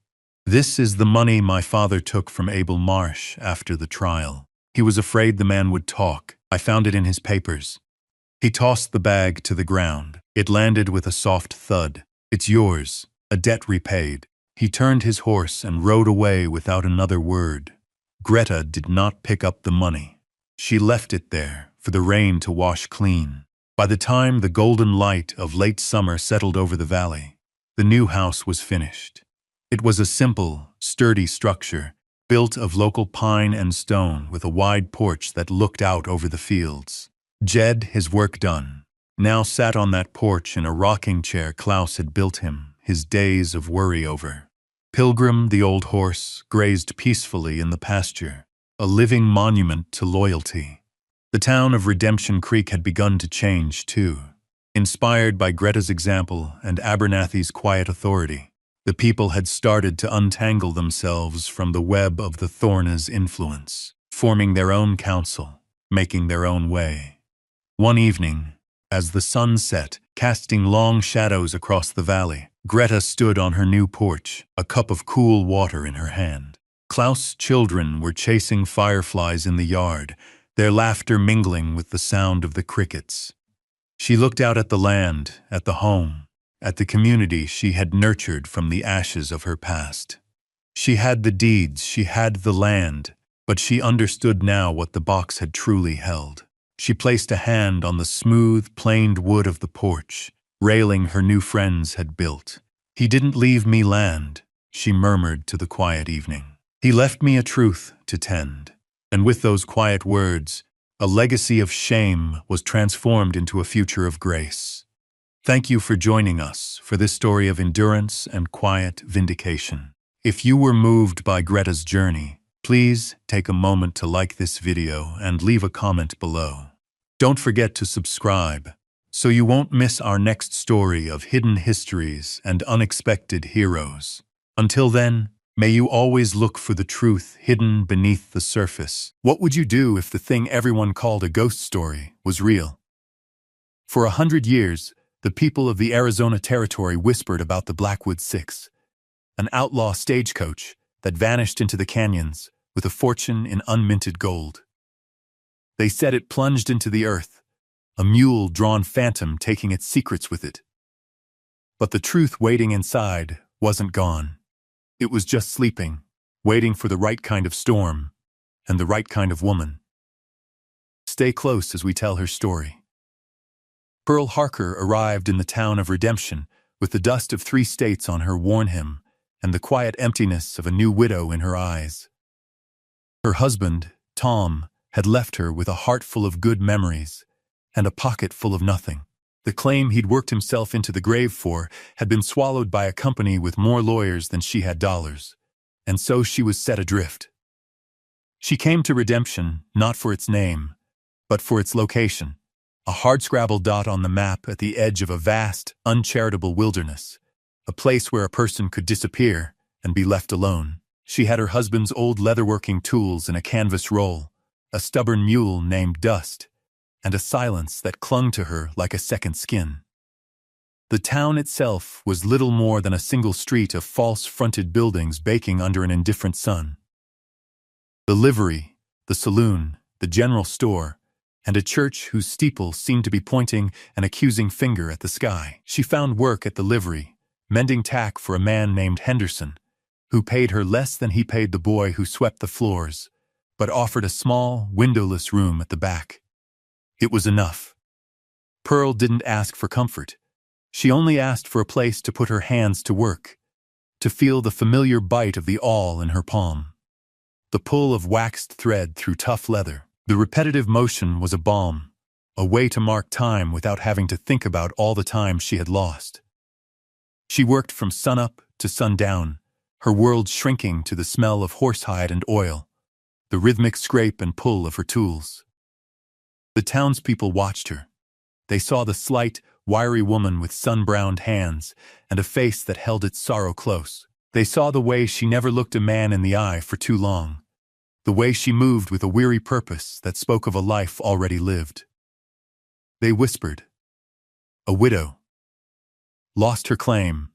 "This is the money my father took from Abel Marsh after the trial. He was afraid the man would talk. I found it in his papers." He tossed the bag to the ground. It landed with a soft thud. "It's yours, a debt repaid." He turned his horse and rode away without another word. Greta did not pick up the money. She left it there for the rain to wash clean. By the time the golden light of late summer settled over the valley, the new house was finished. It was a simple, sturdy structure, built of local pine and stone with a wide porch that looked out over the fields. Jed, his work done, now sat on that porch in a rocking chair Klaus had built him, his days of worry over. Pilgrim, the old horse, grazed peacefully in the pasture, a living monument to loyalty. The town of Redemption Creek had begun to change, too. Inspired by Greta's example and Abernathy's quiet authority, the people had started to untangle themselves from the web of the Thornes' influence, forming their own council, making their own way. One evening, as the sun set, casting long shadows across the valley, Greta stood on her new porch, a cup of cool water in her hand. Klaus' children were chasing fireflies in the yard, their laughter mingling with the sound of the crickets. She looked out at the land, at the home, at the community she had nurtured from the ashes of her past. She had the deeds, she had the land, but she understood now what the box had truly held. She placed a hand on the smooth, planed wood of the porch, railing her new friends had built. "He didn't leave me land," she murmured to the quiet evening. "He left me a truth to tend." And with those quiet words, a legacy of shame was transformed into a future of grace. Thank you for joining us for this story of endurance and quiet vindication. If you were moved by Greta's journey, please take a moment to like this video and leave a comment below. Don't forget to subscribe so you won't miss our next story of hidden histories and unexpected heroes. Until then, may you always look for the truth hidden beneath the surface. What would you do if the thing everyone called a ghost story was real? For 100 years, the people of the Arizona Territory whispered about the Blackwood Six, an outlaw stagecoach that vanished into the canyons with a fortune in unminted gold. They said it plunged into the earth, a mule-drawn phantom taking its secrets with it. But the truth waiting inside wasn't gone. It was just sleeping, waiting for the right kind of storm and the right kind of woman. Stay close as we tell her story. Pearl Harker arrived in the town of Redemption with the dust of 3 states on her worn him and the quiet emptiness of a new widow in her eyes. Her husband, Tom, had left her with a heart full of good memories and a pocket full of nothing. The claim he'd worked himself into the grave for had been swallowed by a company with more lawyers than she had dollars, and so she was set adrift. She came to Redemption not for its name, but for its location, a hardscrabble dot on the map at the edge of a vast, uncharitable wilderness, a place where a person could disappear and be left alone. She had her husband's old leatherworking tools in a canvas roll, a stubborn mule named Dust, and a silence that clung to her like a second skin. The town itself was little more than a single street of false-fronted buildings baking under an indifferent sun. The livery, the saloon, the general store, and a church whose steeple seemed to be pointing an accusing finger at the sky. She found work at the livery, mending tack for a man named Henderson, who paid her less than he paid the boy who swept the floors, but offered a small, windowless room at the back. It was enough. Pearl didn't ask for comfort. She only asked for a place to put her hands to work, to feel the familiar bite of the awl in her palm, the pull of waxed thread through tough leather. The repetitive motion was a balm, a way to mark time without having to think about all the time she had lost. She worked from sunup to sundown, her world shrinking to the smell of horsehide and oil, the rhythmic scrape and pull of her tools. The townspeople watched her. They saw the slight, wiry woman with sun-browned hands and a face that held its sorrow close. They saw the way she never looked a man in the eye for too long, the way she moved with a weary purpose that spoke of a life already lived. They whispered, "A widow. Lost her claim.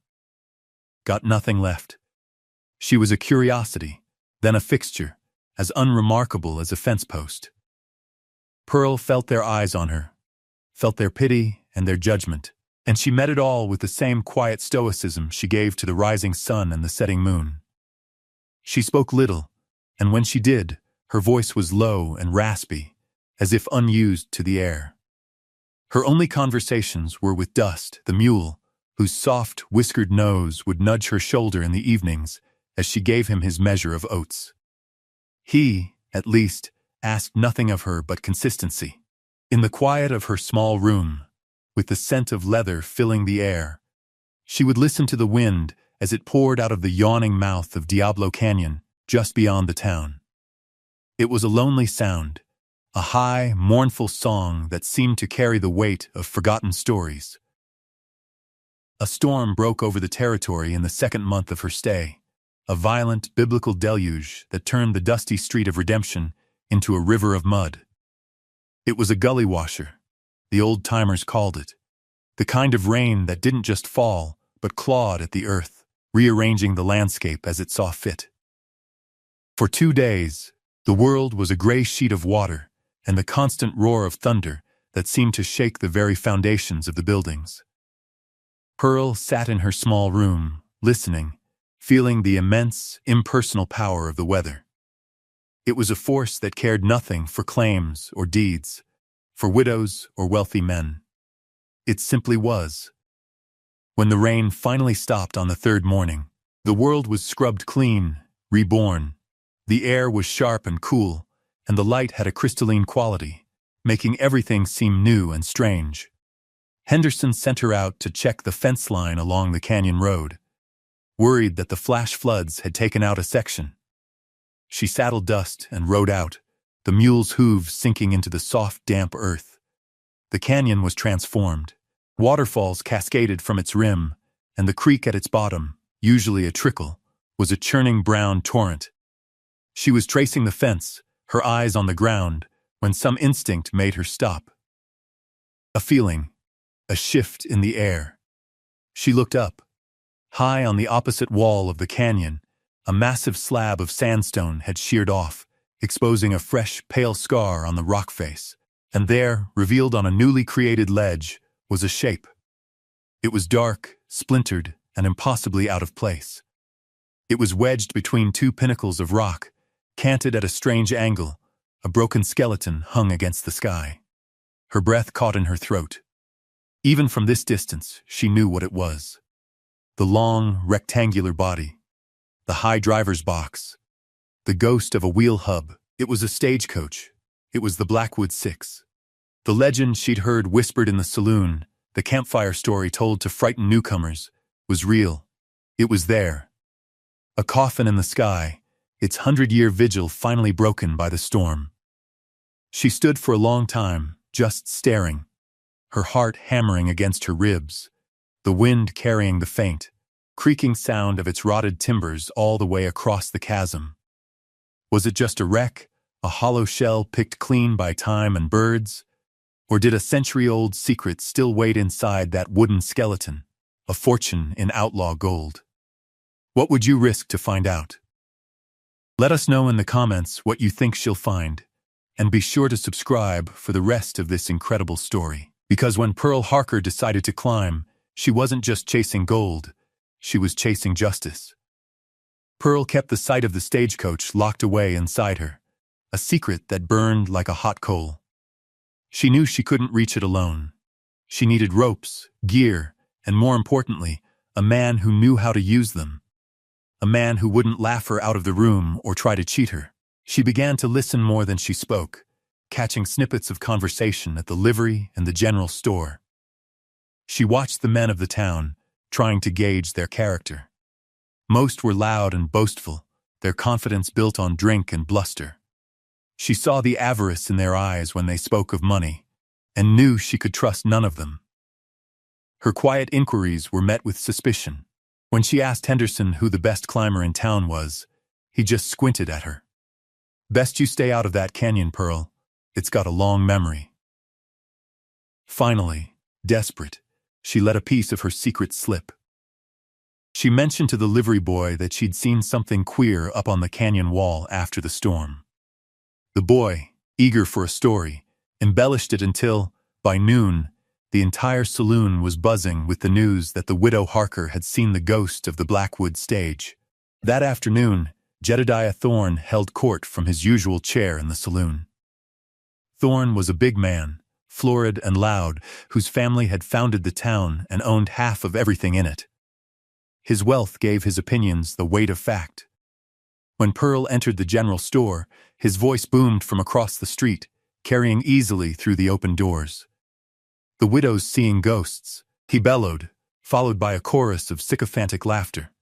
Got nothing left." She was a curiosity, then a fixture, as unremarkable as a fence post. Pearl felt their eyes on her, felt their pity and their judgment, and she met it all with the same quiet stoicism she gave to the rising sun and the setting moon. She spoke little, and when she did, her voice was low and raspy, as if unused to the air. Her only conversations were with Dust, the mule, whose soft, whiskered nose would nudge her shoulder in the evenings as she gave him his measure of oats. He, at least, asked nothing of her but consistency. In the quiet of her small room, with the scent of leather filling the air, she would listen to the wind as it poured out of the yawning mouth of Diablo Canyon just beyond the town. It was a lonely sound, a high, mournful song that seemed to carry the weight of forgotten stories. A storm broke over the territory in the second month of her stay, a violent biblical deluge that turned the dusty street of Redemption into a river of mud. It was a gully washer, the old-timers called it, the kind of rain that didn't just fall, but clawed at the earth, rearranging the landscape as it saw fit. For 2 days, the world was a gray sheet of water and the constant roar of thunder that seemed to shake the very foundations of the buildings. Pearl sat in her small room, listening, feeling the immense, impersonal power of the weather. It was a force that cared nothing for claims or deeds, for widows or wealthy men. It simply was. When the rain finally stopped on the third morning, the world was scrubbed clean, reborn. The air was sharp and cool, and the light had a crystalline quality, making everything seem new and strange. Henderson sent her out to check the fence line along the canyon road, worried that the flash floods had taken out a section. She saddled Dust and rode out, the mule's hooves sinking into the soft, damp earth. The canyon was transformed. Waterfalls cascaded from its rim, and the creek at its bottom, usually a trickle, was a churning brown torrent. She was tracing the fence, her eyes on the ground, when some instinct made her stop. A feeling, a shift in the air. She looked up. High on the opposite wall of the canyon, a massive slab of sandstone had sheared off, exposing a fresh, pale scar on the rock face, and there, revealed on a newly created ledge, was a shape. It was dark, splintered, and impossibly out of place. It was wedged between two pinnacles of rock, canted at a strange angle. A broken skeleton hung against the sky. Her breath caught in her throat. Even from this distance, she knew what it was. The long, rectangular body. The high driver's box. The ghost of a wheel hub. It was a stagecoach. It was the Blackwood 6. The legend she'd heard whispered in the saloon, the campfire story told to frighten newcomers, was real. It was there. A coffin in the sky, its 100-year vigil finally broken by the storm. She stood for a long time, just staring, her heart hammering against her ribs, the wind carrying the faint, creaking sound of its rotted timbers all the way across the chasm. Was it just a wreck, a hollow shell picked clean by time and birds? Or did a century-old secret still wait inside that wooden skeleton, a fortune in outlaw gold? What would you risk to find out? Let us know in the comments what you think she'll find, and be sure to subscribe for the rest of this incredible story. Because when Pearl Harker decided to climb, she wasn't just chasing gold, she was chasing justice. Pearl kept the sight of the stagecoach locked away inside her, a secret that burned like a hot coal. She knew she couldn't reach it alone. She needed ropes, gear, and more importantly, a man who knew how to use them. A man who wouldn't laugh her out of the room or try to cheat her. She began to listen more than she spoke, catching snippets of conversation at the livery and the general store. She watched the men of the town, trying to gauge their character. Most were loud and boastful, their confidence built on drink and bluster. She saw the avarice in their eyes when they spoke of money, and knew she could trust none of them. Her quiet inquiries were met with suspicion. When she asked Henderson who the best climber in town was, he just squinted at her. "Best you stay out of that canyon, Pearl. It's got a long memory." Finally, desperate, she let a piece of her secret slip. She mentioned to the livery boy that she'd seen something queer up on the canyon wall after the storm. The boy, eager for a story, embellished it until, by noon, the entire saloon was buzzing with the news that the widow Harker had seen the ghost of the Blackwood stage. That afternoon, Jedediah Thorne held court from his usual chair in the saloon. Thorne was a big man, florid and loud, whose family had founded the town and owned half of everything in it. His wealth gave his opinions the weight of fact. When Pearl entered the general store, his voice boomed from across the street, carrying easily through the open doors. "The widow's seeing ghosts," he bellowed, followed by a chorus of sycophantic laughter.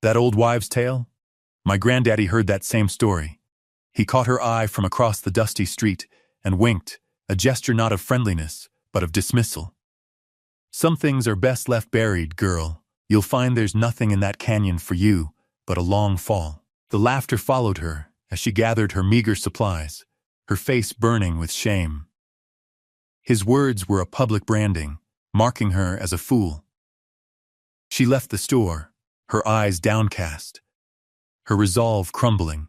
"That old wives' tale? My granddaddy heard that same story." He caught her eye from across the dusty street and winked, a gesture not of friendliness, but of dismissal. "Some things are best left buried, girl. You'll find there's nothing in that canyon for you but a long fall." The laughter followed her as she gathered her meager supplies, her face burning with shame. His words were a public branding, marking her as a fool. She left the store, her eyes downcast, her resolve crumbling.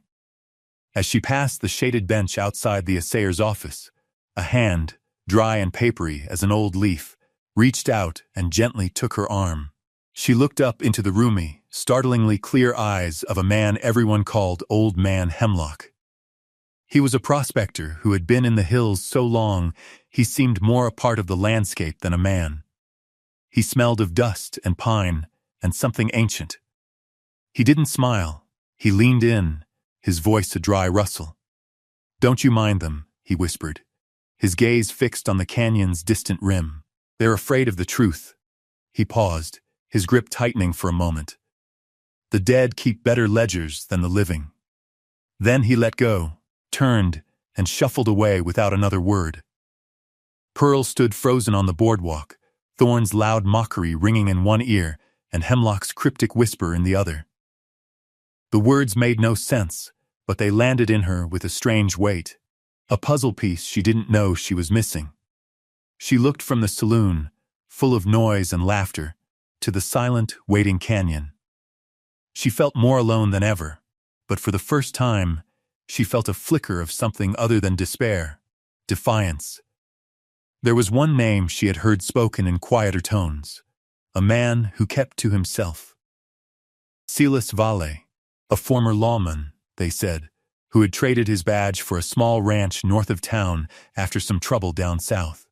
As she passed the shaded bench outside the assayer's office, a hand, dry and papery as an old leaf, reached out and gently took her arm. She looked up into the roomy, startlingly clear eyes of a man everyone called Old Man Hemlock. He was a prospector who had been in the hills so long he seemed more a part of the landscape than a man. He smelled of dust and pine and something ancient. He didn't smile. He leaned in, his voice a dry rustle. "Don't you mind them," he whispered, his gaze fixed on the canyon's distant rim. "They're afraid of the truth." He paused, his grip tightening for a moment. "The dead keep better ledgers than the living." Then he let go, turned, and shuffled away without another word. Pearl stood frozen on the boardwalk, Thorne's loud mockery ringing in one ear and Hemlock's cryptic whisper in the other. The words made no sense, but they landed in her with a strange weight, a puzzle piece she didn't know she was missing. She looked from the saloon, full of noise and laughter, to the silent, waiting canyon. She felt more alone than ever, but for the first time, she felt a flicker of something other than despair, defiance. There was one name she had heard spoken in quieter tones, a man who kept to himself. Silas Valle, a former lawman, they said, who had traded his badge for a small ranch north of town after some trouble down south.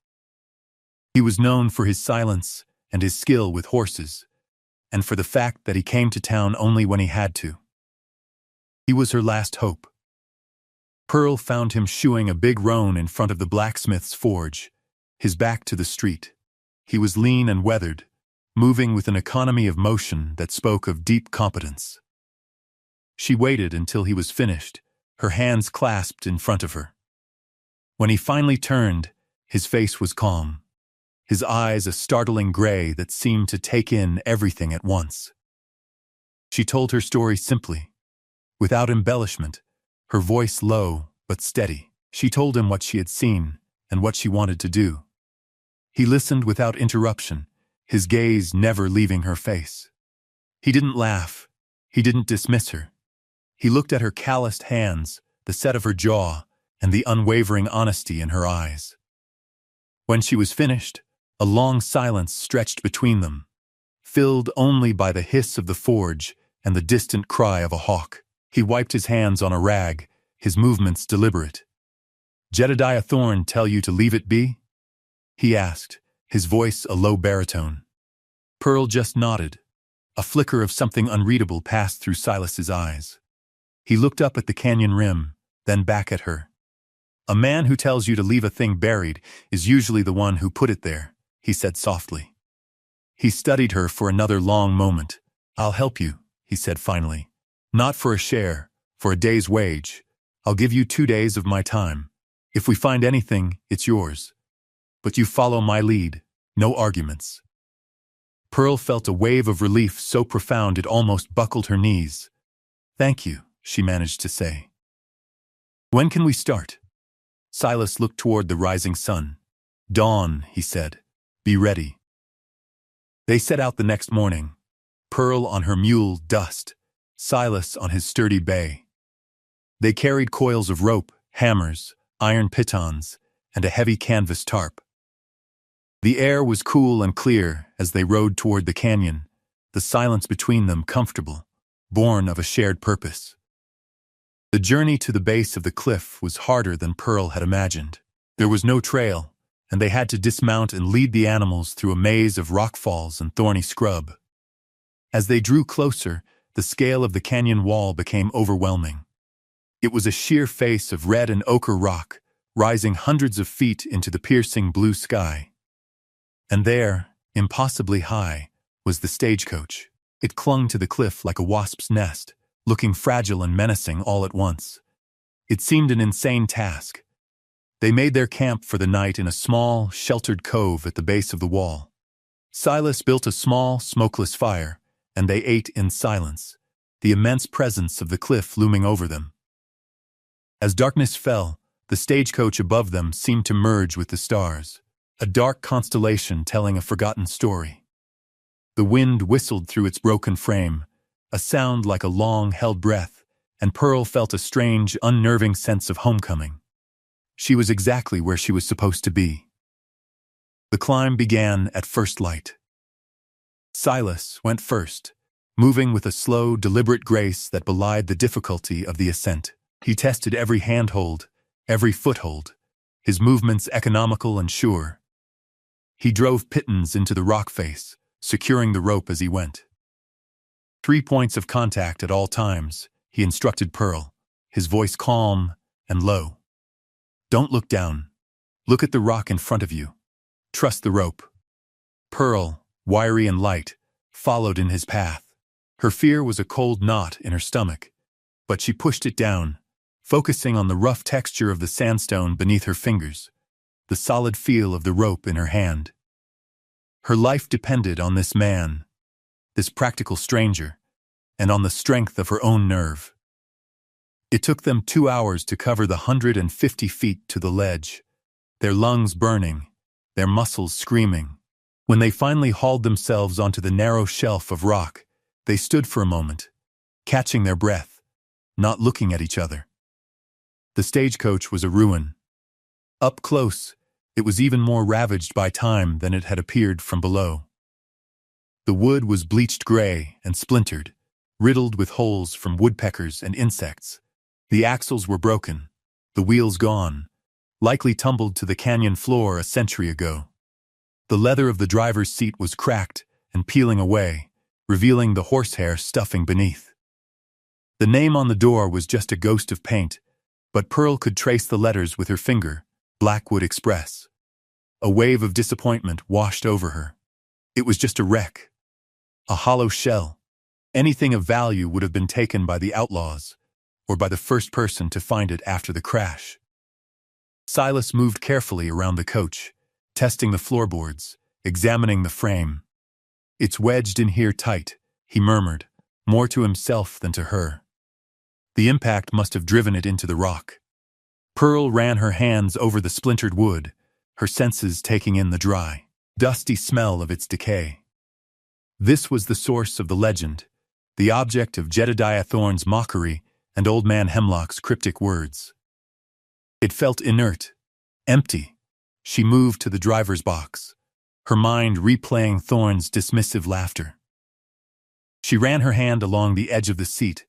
He was known for his silence and his skill with horses, and for the fact that he came to town only when he had to. He was her last hope. Pearl found him shoeing a big roan in front of the blacksmith's forge, his back to the street. He was lean and weathered, moving with an economy of motion that spoke of deep competence. She waited until he was finished, her hands clasped in front of her. When he finally turned, his face was calm, his eyes a startling gray that seemed to take in everything at once. She told her story simply, without embellishment, her voice low but steady. She told him what she had seen and what she wanted to do. He listened without interruption, his gaze never leaving her face. He didn't laugh. He didn't dismiss her. He looked at her calloused hands, the set of her jaw, and the unwavering honesty in her eyes. When she was finished, a long silence stretched between them, filled only by the hiss of the forge and the distant cry of a hawk. He wiped his hands on a rag, his movements deliberate. "Jedediah Thorne tell you to leave it be?" he asked, his voice a low baritone. Pearl just nodded. A flicker of something unreadable passed through Silas's eyes. He looked up at the canyon rim, then back at her. "A man who tells you to leave a thing buried is usually the one who put it there," he said softly. He studied her for another long moment. "I'll help you," he said finally. "Not for a share, for a day's wage, I'll give you 2 days of my time. If we find anything, it's yours. But you follow my lead. No arguments. Pearl felt a wave of relief so profound it almost buckled her knees. Thank you, she managed to say. When can we start? Silas looked toward the rising sun. Dawn, he said. Be ready. They set out the next morning. Pearl on her mule, Dust. Silas on his sturdy bay. They carried coils of rope, hammers, iron pitons, and a heavy canvas tarp. The air was cool and clear as they rode toward the canyon, the silence between them comfortable, born of a shared purpose. The journey to the base of the cliff was harder than Pearl had imagined. There was no trail, and they had to dismount and lead the animals through a maze of rockfalls and thorny scrub. As they drew closer, the scale of the canyon wall became overwhelming. It was a sheer face of red and ochre rock, rising hundreds of feet into the piercing blue sky. And there, impossibly high, was the stagecoach. It clung to the cliff like a wasp's nest, looking fragile and menacing all at once. It seemed an insane task. They made their camp for the night in a small, sheltered cove at the base of the wall. Silas built a small, smokeless fire, and they ate in silence, the immense presence of the cliff looming over them. As darkness fell, the stagecoach above them seemed to merge with the stars, a dark constellation telling a forgotten story. The wind whistled through its broken frame, a sound like a long-held breath, and Pearl felt a strange, unnerving sense of homecoming. She was exactly where she was supposed to be. The climb began at first light. Silas went first, moving with a slow, deliberate grace that belied the difficulty of the ascent. He tested every handhold, every foothold, his movements economical and sure. He drove pitons into the rock face, securing the rope as he went. 3 points of contact at all times, he instructed Pearl, his voice calm and low. Don't look down. Look at the rock in front of you. Trust the rope. Pearl, wiry and light, followed in his path. Her fear was a cold knot in her stomach, but she pushed it down, focusing on the rough texture of the sandstone beneath her fingers, the solid feel of the rope in her hand. Her life depended on this man, this practical stranger, and on the strength of her own nerve. It took them 2 hours to cover the 150 feet to the ledge, their lungs burning, their muscles screaming. When they finally hauled themselves onto the narrow shelf of rock, they stood for a moment, catching their breath, not looking at each other. The stagecoach was a ruin. Up close, it was even more ravaged by time than it had appeared from below. The wood was bleached gray and splintered, riddled with holes from woodpeckers and insects. The axles were broken, the wheels gone, likely tumbled to the canyon floor a century ago. The leather of the driver's seat was cracked and peeling away, revealing the horsehair stuffing beneath. The name on the door was just a ghost of paint, but Pearl could trace the letters with her finger, Blackwood Express. A wave of disappointment washed over her. It was just a wreck, a hollow shell. Anything of value would have been taken by the outlaws, or by the first person to find it after the crash. Silas moved carefully around the coach, testing the floorboards, examining the frame. It's wedged in here tight, he murmured, more to himself than to her. The impact must have driven it into the rock. Pearl ran her hands over the splintered wood, her senses taking in the dry, dusty smell of its decay. This was the source of the legend, the object of Jedediah Thorne's mockery and Old Man Hemlock's cryptic words. It felt inert, empty. She moved to the driver's box, her mind replaying Thorne's dismissive laughter. She ran her hand along the edge of the seat,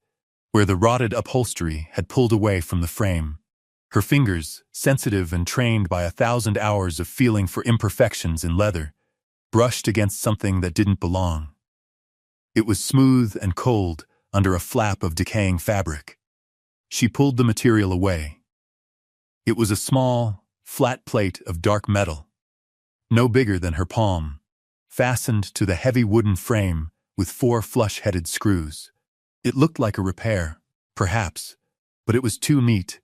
where the rotted upholstery had pulled away from the frame. Her fingers, sensitive and trained by 1,000 hours of feeling for imperfections in leather, brushed against something that didn't belong. It was smooth and cold under a flap of decaying fabric. She pulled the material away. It was a small, flat plate of dark metal, no bigger than her palm, fastened to the heavy wooden frame with 4 flush-headed screws. It looked like a repair, perhaps, But it was too neat,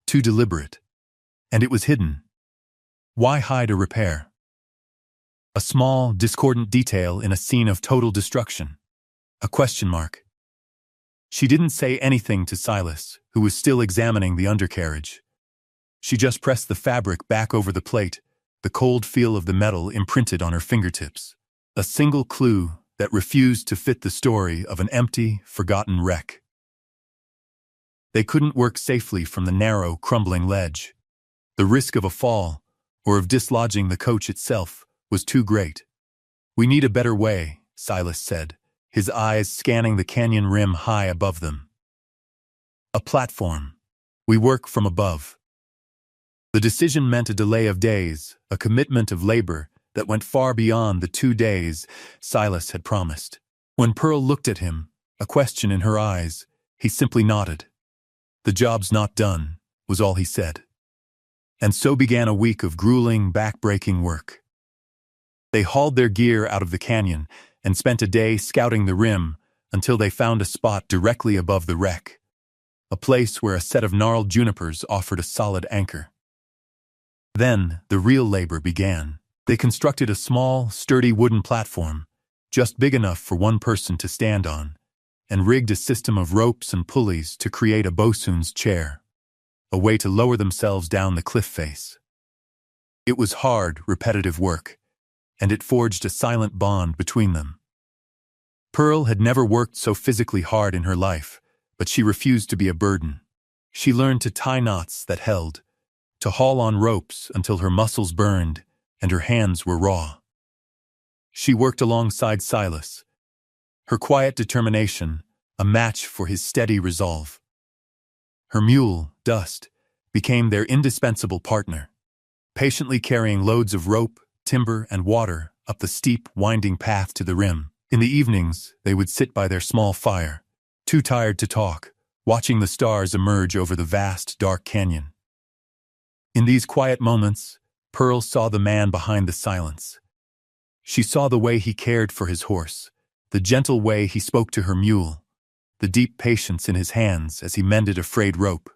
too deliberate. And it was hidden. Why hide a repair? A small, discordant detail in a scene of total destruction. A question mark. She didn't say anything to Silas, who was still examining the undercarriage. She just pressed the fabric back over the plate, the cold feel of the metal imprinted on her fingertips. A single clue that refused to fit the story of an empty, forgotten wreck. They couldn't work safely from the narrow, crumbling ledge. The risk of a fall, or of dislodging the coach itself, was too great. "We need a better way," Silas said, his eyes scanning the canyon rim high above them. "A platform. We work from above." The decision meant a delay of days, a commitment of labor that went far beyond the 2 days Silas had promised. When Pearl looked at him, a question in her eyes, he simply nodded. "The job's not done," was all he said. And so began a week of grueling, back-breaking work. They hauled their gear out of the canyon and spent a day scouting the rim until they found a spot directly above the wreck, a place where a set of gnarled junipers offered a solid anchor. Then the real labor began. They constructed a small, sturdy wooden platform, just big enough for one person to stand on, and rigged a system of ropes and pulleys to create a bosun's chair, a way to lower themselves down the cliff face. It was hard, repetitive work, and it forged a silent bond between them. Pearl had never worked so physically hard in her life, but she refused to be a burden. She learned to tie knots that held, to haul on ropes until her muscles burned and her hands were raw. She worked alongside Silas, her quiet determination a match for his steady resolve. Her mule, Dust, became their indispensable partner, patiently carrying loads of rope, timber, and water up the steep, winding path to the rim. In the evenings, they would sit by their small fire, too tired to talk, watching the stars emerge over the vast, dark canyon. In these quiet moments, Pearl saw the man behind the silence. She saw the way he cared for his horse, the gentle way he spoke to her mule, the deep patience in his hands as he mended a frayed rope.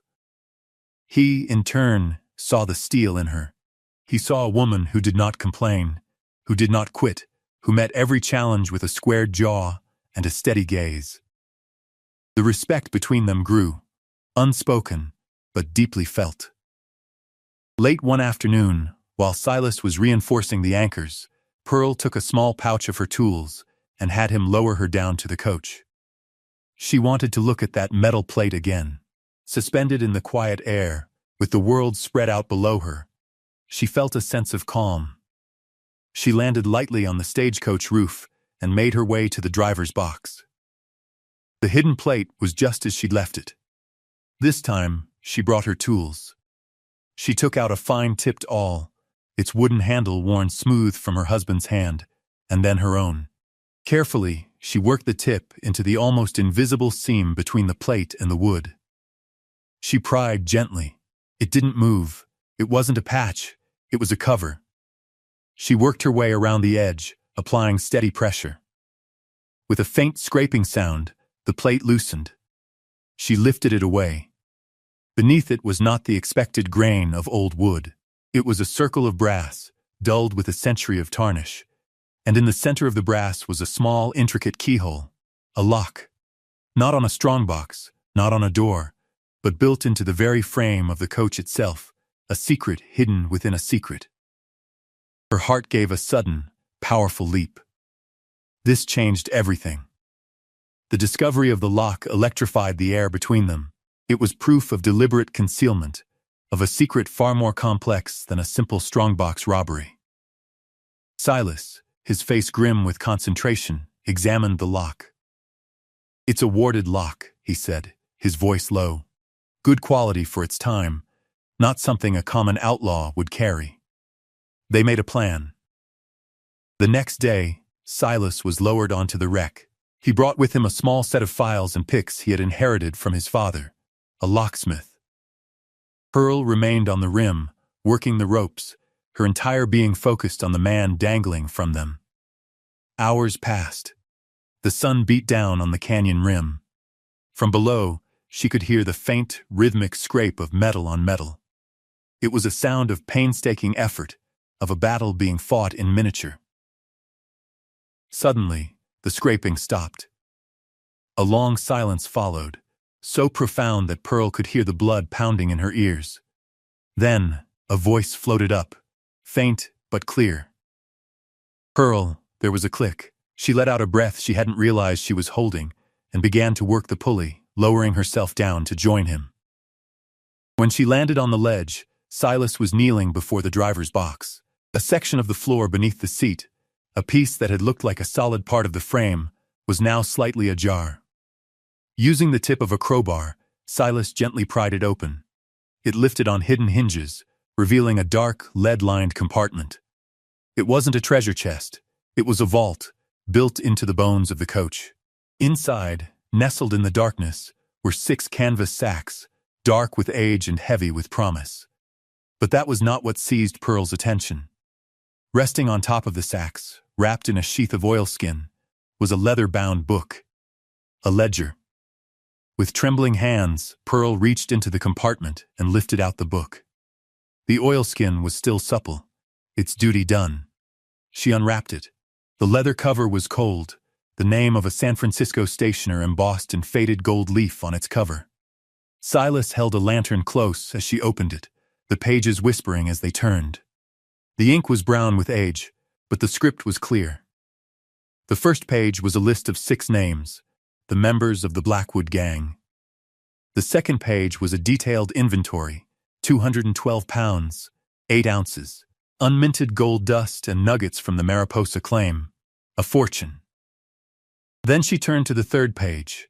He, in turn, saw the steel in her. He saw a woman who did not complain, who did not quit, who met every challenge with a squared jaw and a steady gaze. The respect between them grew, unspoken, but deeply felt. Late one afternoon, while Silas was reinforcing the anchors, Pearl took a small pouch of her tools and had him lower her down to the coach. She wanted to look at that metal plate again. Suspended in the quiet air, with the world spread out below her, she felt a sense of calm. She landed lightly on the stagecoach roof and made her way to the driver's box. The hidden plate was just as she'd left it. This time, she brought her tools. She took out a fine-tipped awl, its wooden handle worn smooth from her husband's hand, and then her own. Carefully, she worked the tip into the almost invisible seam between the plate and the wood. She pried gently. It didn't move. It wasn't a patch. It was a cover. She worked her way around the edge, applying steady pressure. With a faint scraping sound, the plate loosened. She lifted it away. Beneath it was not the expected grain of old wood. It was a circle of brass, dulled with a century of tarnish, and in the center of the brass was a small, intricate keyhole, a lock. Not on a strongbox, not on a door, but built into the very frame of the coach itself, a secret hidden within a secret. Her heart gave a sudden, powerful leap. This changed everything. The discovery of the lock electrified the air between them. It was proof of deliberate concealment, of a secret far more complex than a simple strongbox robbery. Silas, his face grim with concentration, examined the lock. "It's a warded lock," he said, his voice low. "Good quality for its time, not something a common outlaw would carry." They made a plan. The next day, Silas was lowered onto the wreck. He brought with him a small set of files and picks he had inherited from his father, a locksmith. Pearl remained on the rim, working the ropes, her entire being focused on the man dangling from them. Hours passed. The sun beat down on the canyon rim. From below, she could hear the faint, rhythmic scrape of metal on metal. It was a sound of painstaking effort, of a battle being fought in miniature. Suddenly, the scraping stopped. A long silence followed, so profound that Pearl could hear the blood pounding in her ears. Then, a voice floated up, faint but clear. Pearl, there was a click. She let out a breath she hadn't realized she was holding, and began to work the pulley, lowering herself down to join him. When she landed on the ledge, Silas was kneeling before the driver's box. A section of the floor beneath the seat, a piece that had looked like a solid part of the frame, was now slightly ajar. Using the tip of a crowbar, Silas gently pried it open. It lifted on hidden hinges, revealing a dark, lead-lined compartment. It wasn't a treasure chest. It was a vault, built into the bones of the coach. Inside, nestled in the darkness, were 6 canvas sacks, dark with age and heavy with promise. But that was not what seized Pearl's attention. Resting on top of the sacks, wrapped in a sheath of oilskin, was a leather-bound book. A ledger. With trembling hands, Pearl reached into the compartment and lifted out the book. The oilskin was still supple, its duty done. She unwrapped it. The leather cover was cold, the name of a San Francisco stationer embossed in faded gold leaf on its cover. Silas held a lantern close as she opened it, the pages whispering as they turned. The ink was brown with age, but the script was clear. The first page was a list of 6 names, the members of the Blackwood Gang. The second page was a detailed inventory, 212 pounds, 8 ounces, unminted gold dust and nuggets from the Mariposa claim, a fortune. Then she turned to the third page.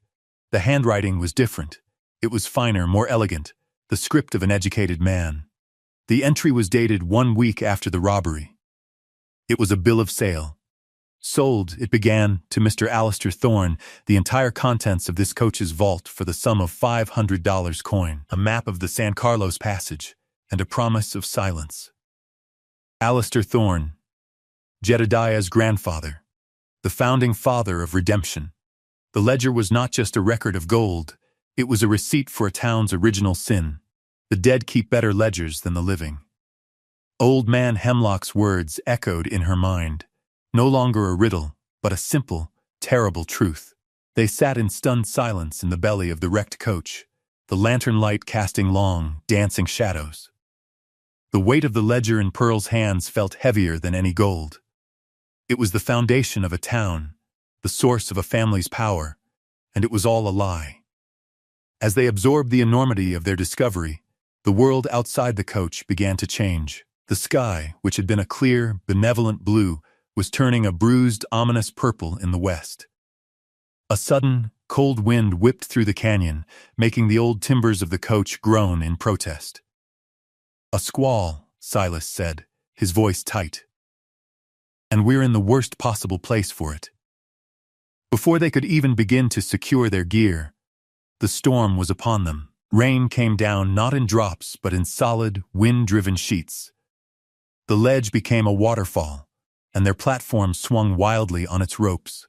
The handwriting was different. It was finer, more elegant, the script of an educated man. The entry was dated 1 week after the robbery. It was a bill of sale. Sold, it began, to Mr. Alistair Thorne, the entire contents of this coach's vault for the sum of $500 coin, a map of the San Carlos Passage, and a promise of silence. Alistair Thorne, Jedediah's grandfather, the founding father of redemption. The ledger was not just a record of gold, it was a receipt for a town's original sin. The dead keep better ledgers than the living. Old Man Hemlock's words echoed in her mind. No longer a riddle, but a simple, terrible truth. They sat in stunned silence in the belly of the wrecked coach, the lantern light casting long, dancing shadows. The weight of the ledger in Pearl's hands felt heavier than any gold. It was the foundation of a town, the source of a family's power, and it was all a lie. As they absorbed the enormity of their discovery, the world outside the coach began to change. The sky, which had been a clear, benevolent blue, was turning a bruised, ominous purple in the west. A sudden, cold wind whipped through the canyon, making the old timbers of the coach groan in protest. "A squall," Silas said, his voice tight. "And we're in the worst possible place for it." Before they could even begin to secure their gear, the storm was upon them. Rain came down not in drops but in solid, wind-driven sheets. The ledge became a waterfall, and their platform swung wildly on its ropes.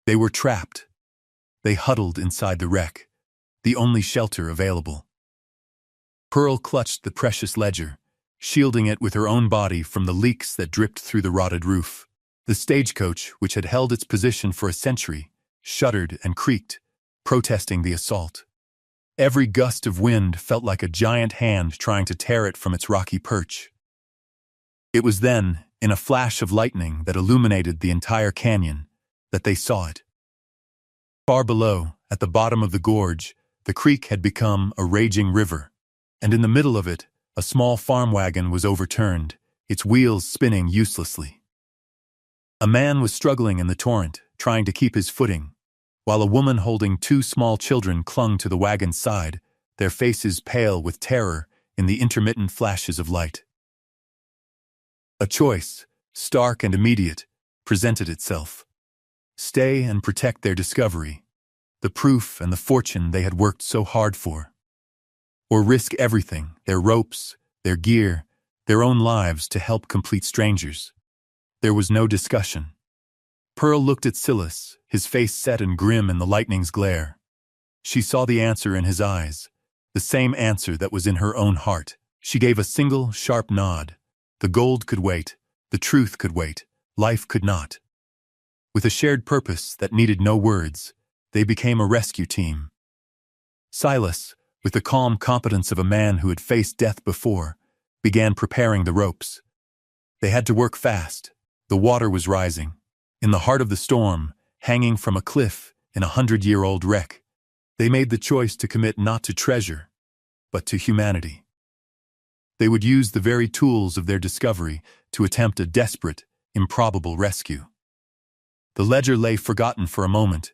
They were trapped. They huddled inside the wreck, the only shelter available. Pearl clutched the precious ledger, shielding it with her own body from the leaks that dripped through the rotted roof. The stagecoach, which had held its position for a century, shuddered and creaked, protesting the assault. Every gust of wind felt like a giant hand trying to tear it from its rocky perch. It was then, in a flash of lightning that illuminated the entire canyon, that they saw it. Far below, at the bottom of the gorge, the creek had become a raging river, and in the middle of it, a small farm wagon was overturned, its wheels spinning uselessly. A man was struggling in the torrent, trying to keep his footing, while a woman holding 2 small children clung to the wagon's side, their faces pale with terror in the intermittent flashes of light. A choice, stark and immediate, presented itself. Stay and protect their discovery, the proof and the fortune they had worked so hard for. Or risk everything, their ropes, their gear, their own lives to help complete strangers. There was no discussion. Pearl looked at Silas, his face set and grim in the lightning's glare. She saw the answer in his eyes, the same answer that was in her own heart. She gave a single, sharp nod. The gold could wait, the truth could wait, life could not. With a shared purpose that needed no words, they became a rescue team. Silas, with the calm competence of a man who had faced death before, began preparing the ropes. They had to work fast. The water was rising. In the heart of the storm, hanging from a cliff in a 100-year-old wreck, they made the choice to commit not to treasure, but to humanity. They would use the very tools of their discovery to attempt a desperate, improbable rescue. The ledger lay forgotten for a moment,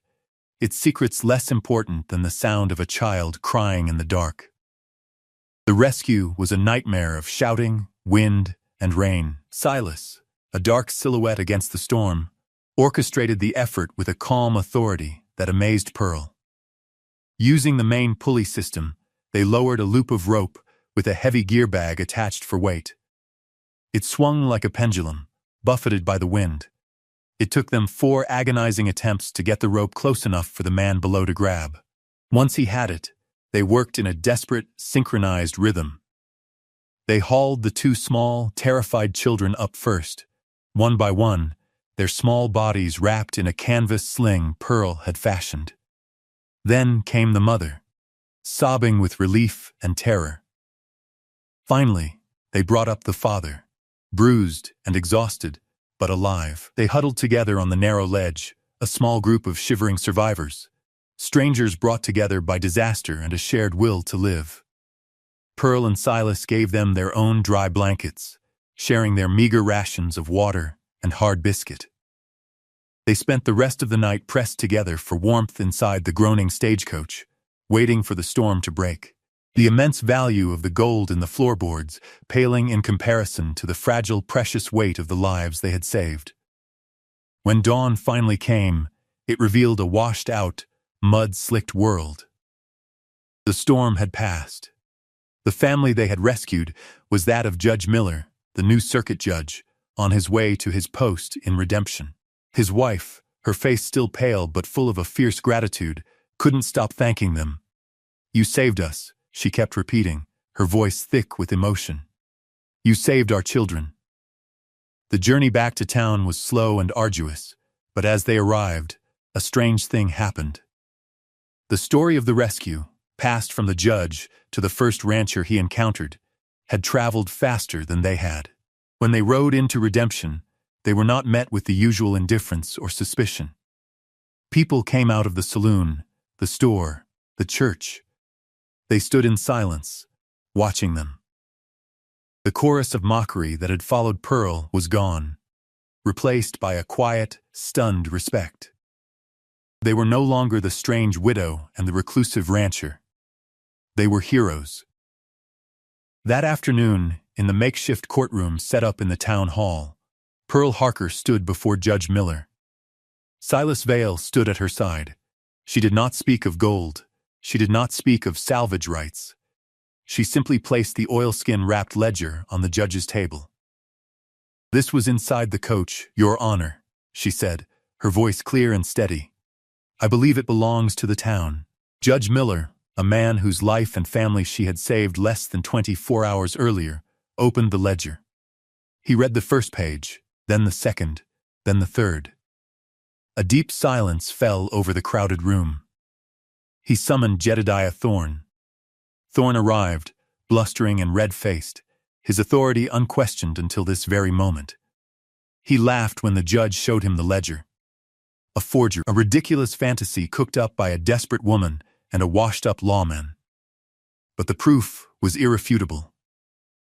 its secrets less important than the sound of a child crying in the dark. The rescue was a nightmare of shouting, wind, and rain. Silas, a dark silhouette against the storm, orchestrated the effort with a calm authority that amazed Pearl. Using the main pulley system, they lowered a loop of rope with a heavy gear bag attached for weight. It swung like a pendulum, buffeted by the wind. It took them 4 agonizing attempts to get the rope close enough for the man below to grab. Once he had it, they worked in a desperate, synchronized rhythm. They hauled the 2 small, terrified children up first. One by one, their small bodies wrapped in a canvas sling Pearl had fashioned. Then came the mother, sobbing with relief and terror. Finally, they brought up the father, bruised and exhausted, but alive. They huddled together on the narrow ledge, a small group of shivering survivors, strangers brought together by disaster and a shared will to live. Pearl and Silas gave them their own dry blankets, sharing their meager rations of water and hard biscuit. They spent the rest of the night pressed together for warmth inside the groaning stagecoach, waiting for the storm to break. The immense value of the gold in the floorboards paling in comparison to the fragile, precious weight of the lives they had saved. When dawn finally came, it revealed a washed-out, mud-slicked world. The storm had passed. The family they had rescued was that of Judge Miller, the new circuit judge, on his way to his post in redemption. His wife, her face still pale but full of a fierce gratitude, couldn't stop thanking them. "You saved us," she kept repeating, her voice thick with emotion. "You saved our children." The journey back to town was slow and arduous, but as they arrived, a strange thing happened. The story of the rescue, passed from the judge to the first rancher he encountered, had traveled faster than they had. When they rode into redemption, they were not met with the usual indifference or suspicion. People came out of the saloon, the store, the church. They stood in silence, watching them. The chorus of mockery that had followed Pearl was gone, replaced by a quiet, stunned respect. They were no longer the strange widow and the reclusive rancher. They were heroes. That afternoon, in the makeshift courtroom set up in the town hall, Pearl Harker stood before Judge Miller. Silas Vale stood at her side. She did not speak of gold. She did not speak of salvage rights. She simply placed the oilskin-wrapped ledger on the judge's table. "This was inside the coach, Your Honor," she said, her voice clear and steady. "I believe it belongs to the town." Judge Miller, a man whose life and family she had saved less than 24 hours earlier, opened the ledger. He read the first page, then the second, then the third. A deep silence fell over the crowded room. He summoned Jedediah Thorne. Thorne arrived, blustering and red-faced, his authority unquestioned until this very moment. He laughed when the judge showed him the ledger. A forgery, a ridiculous fantasy cooked up by a desperate woman and a washed-up lawman. But the proof was irrefutable.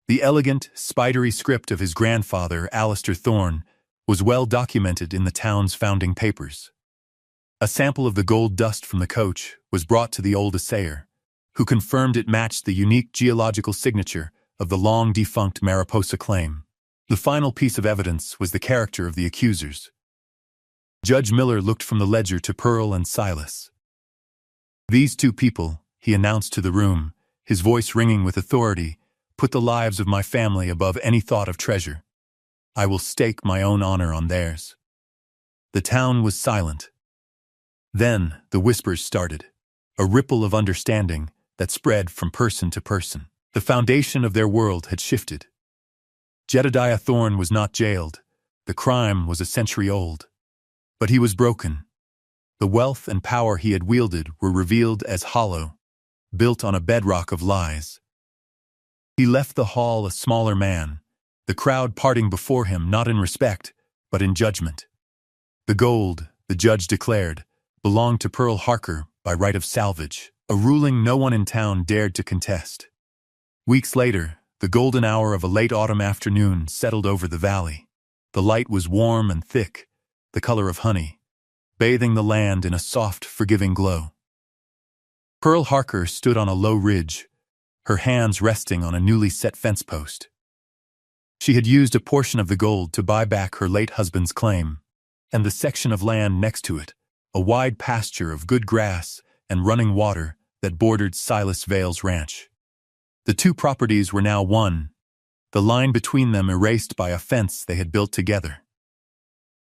The elegant, spidery script of his grandfather, Alistair Thorne, was well documented in the town's founding papers. A sample of the gold dust from the coach was brought to the old assayer, who confirmed it matched the unique geological signature of the long-defunct Mariposa claim. The final piece of evidence was the character of the accusers. Judge Miller looked from the ledger to Pearl and Silas. "These 2 people," he announced to the room, his voice ringing with authority, "put the lives of my family above any thought of treasure. I will stake my own honor on theirs." The town was silent. Then the whispers started. a ripple of understanding that spread from person to person. The foundation of their world had shifted. Jedediah Thorne was not jailed. The crime was a century old. But he was broken. The wealth and power he had wielded were revealed as hollow, built on a bedrock of lies. He left the hall a smaller man, the crowd parting before him not in respect, but in judgment. The gold, the judge declared, belonged to Pearl Harker by right of salvage, a ruling no one in town dared to contest. Weeks later, the golden hour of a late autumn afternoon settled over the valley. The light was warm and thick, the color of honey, bathing the land in a soft, forgiving glow. Pearl Harker stood on a low ridge, her hands resting on a newly set fence post. She had used a portion of the gold to buy back her late husband's claim, and the section of land next to it, a wide pasture of good grass and running water that bordered Silas Vale's ranch. The two properties were now one, the line between them erased by a fence they had built together.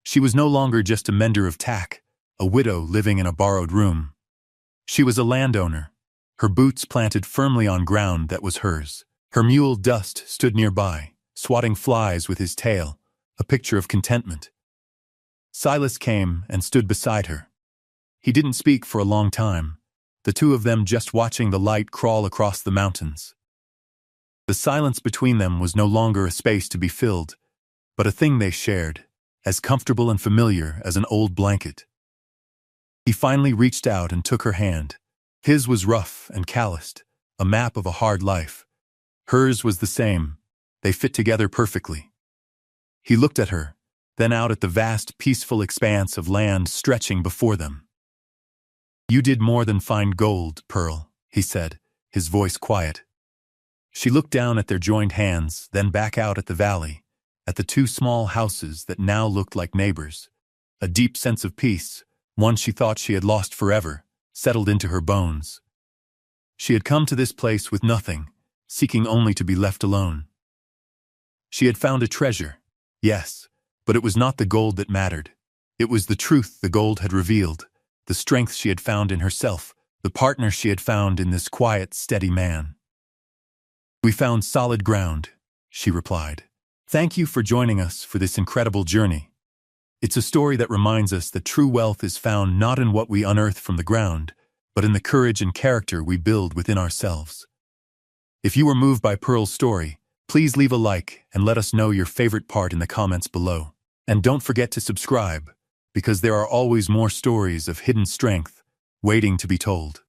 She was no longer just a mender of tack, a widow living in a borrowed room. She was a landowner, her boots planted firmly on ground that was hers. Her mule Dust stood nearby, swatting flies with his tail, a picture of contentment. Silas came and stood beside her. He didn't speak for a long time, the two of them just watching the light crawl across the mountains. The silence between them was no longer a space to be filled, but a thing they shared, as comfortable and familiar as an old blanket. He finally reached out and took her hand. His was rough and calloused, a map of a hard life. Hers was the same. They fit together perfectly. He looked at her, then out at the vast, peaceful expanse of land stretching before them. "You did more than find gold, Pearl," he said, his voice quiet. She looked down at their joined hands, then back out at the valley, at the two small houses that now looked like neighbors. A deep sense of peace, one she thought she had lost forever, settled into her bones. She had come to this place with nothing, seeking only to be left alone. She had found a treasure, yes, but it was not the gold that mattered. It was the truth the gold had revealed, the strength she had found in herself, the partner she had found in this quiet, steady man. "We found solid ground," she replied. "Thank you for joining us for this incredible journey. It's a story that reminds us that true wealth is found not in what we unearth from the ground, but in the courage and character we build within ourselves." If you were moved by Pearl's story, please leave a like and let us know your favorite part in the comments below. And don't forget to subscribe, because there are always more stories of hidden strength waiting to be told.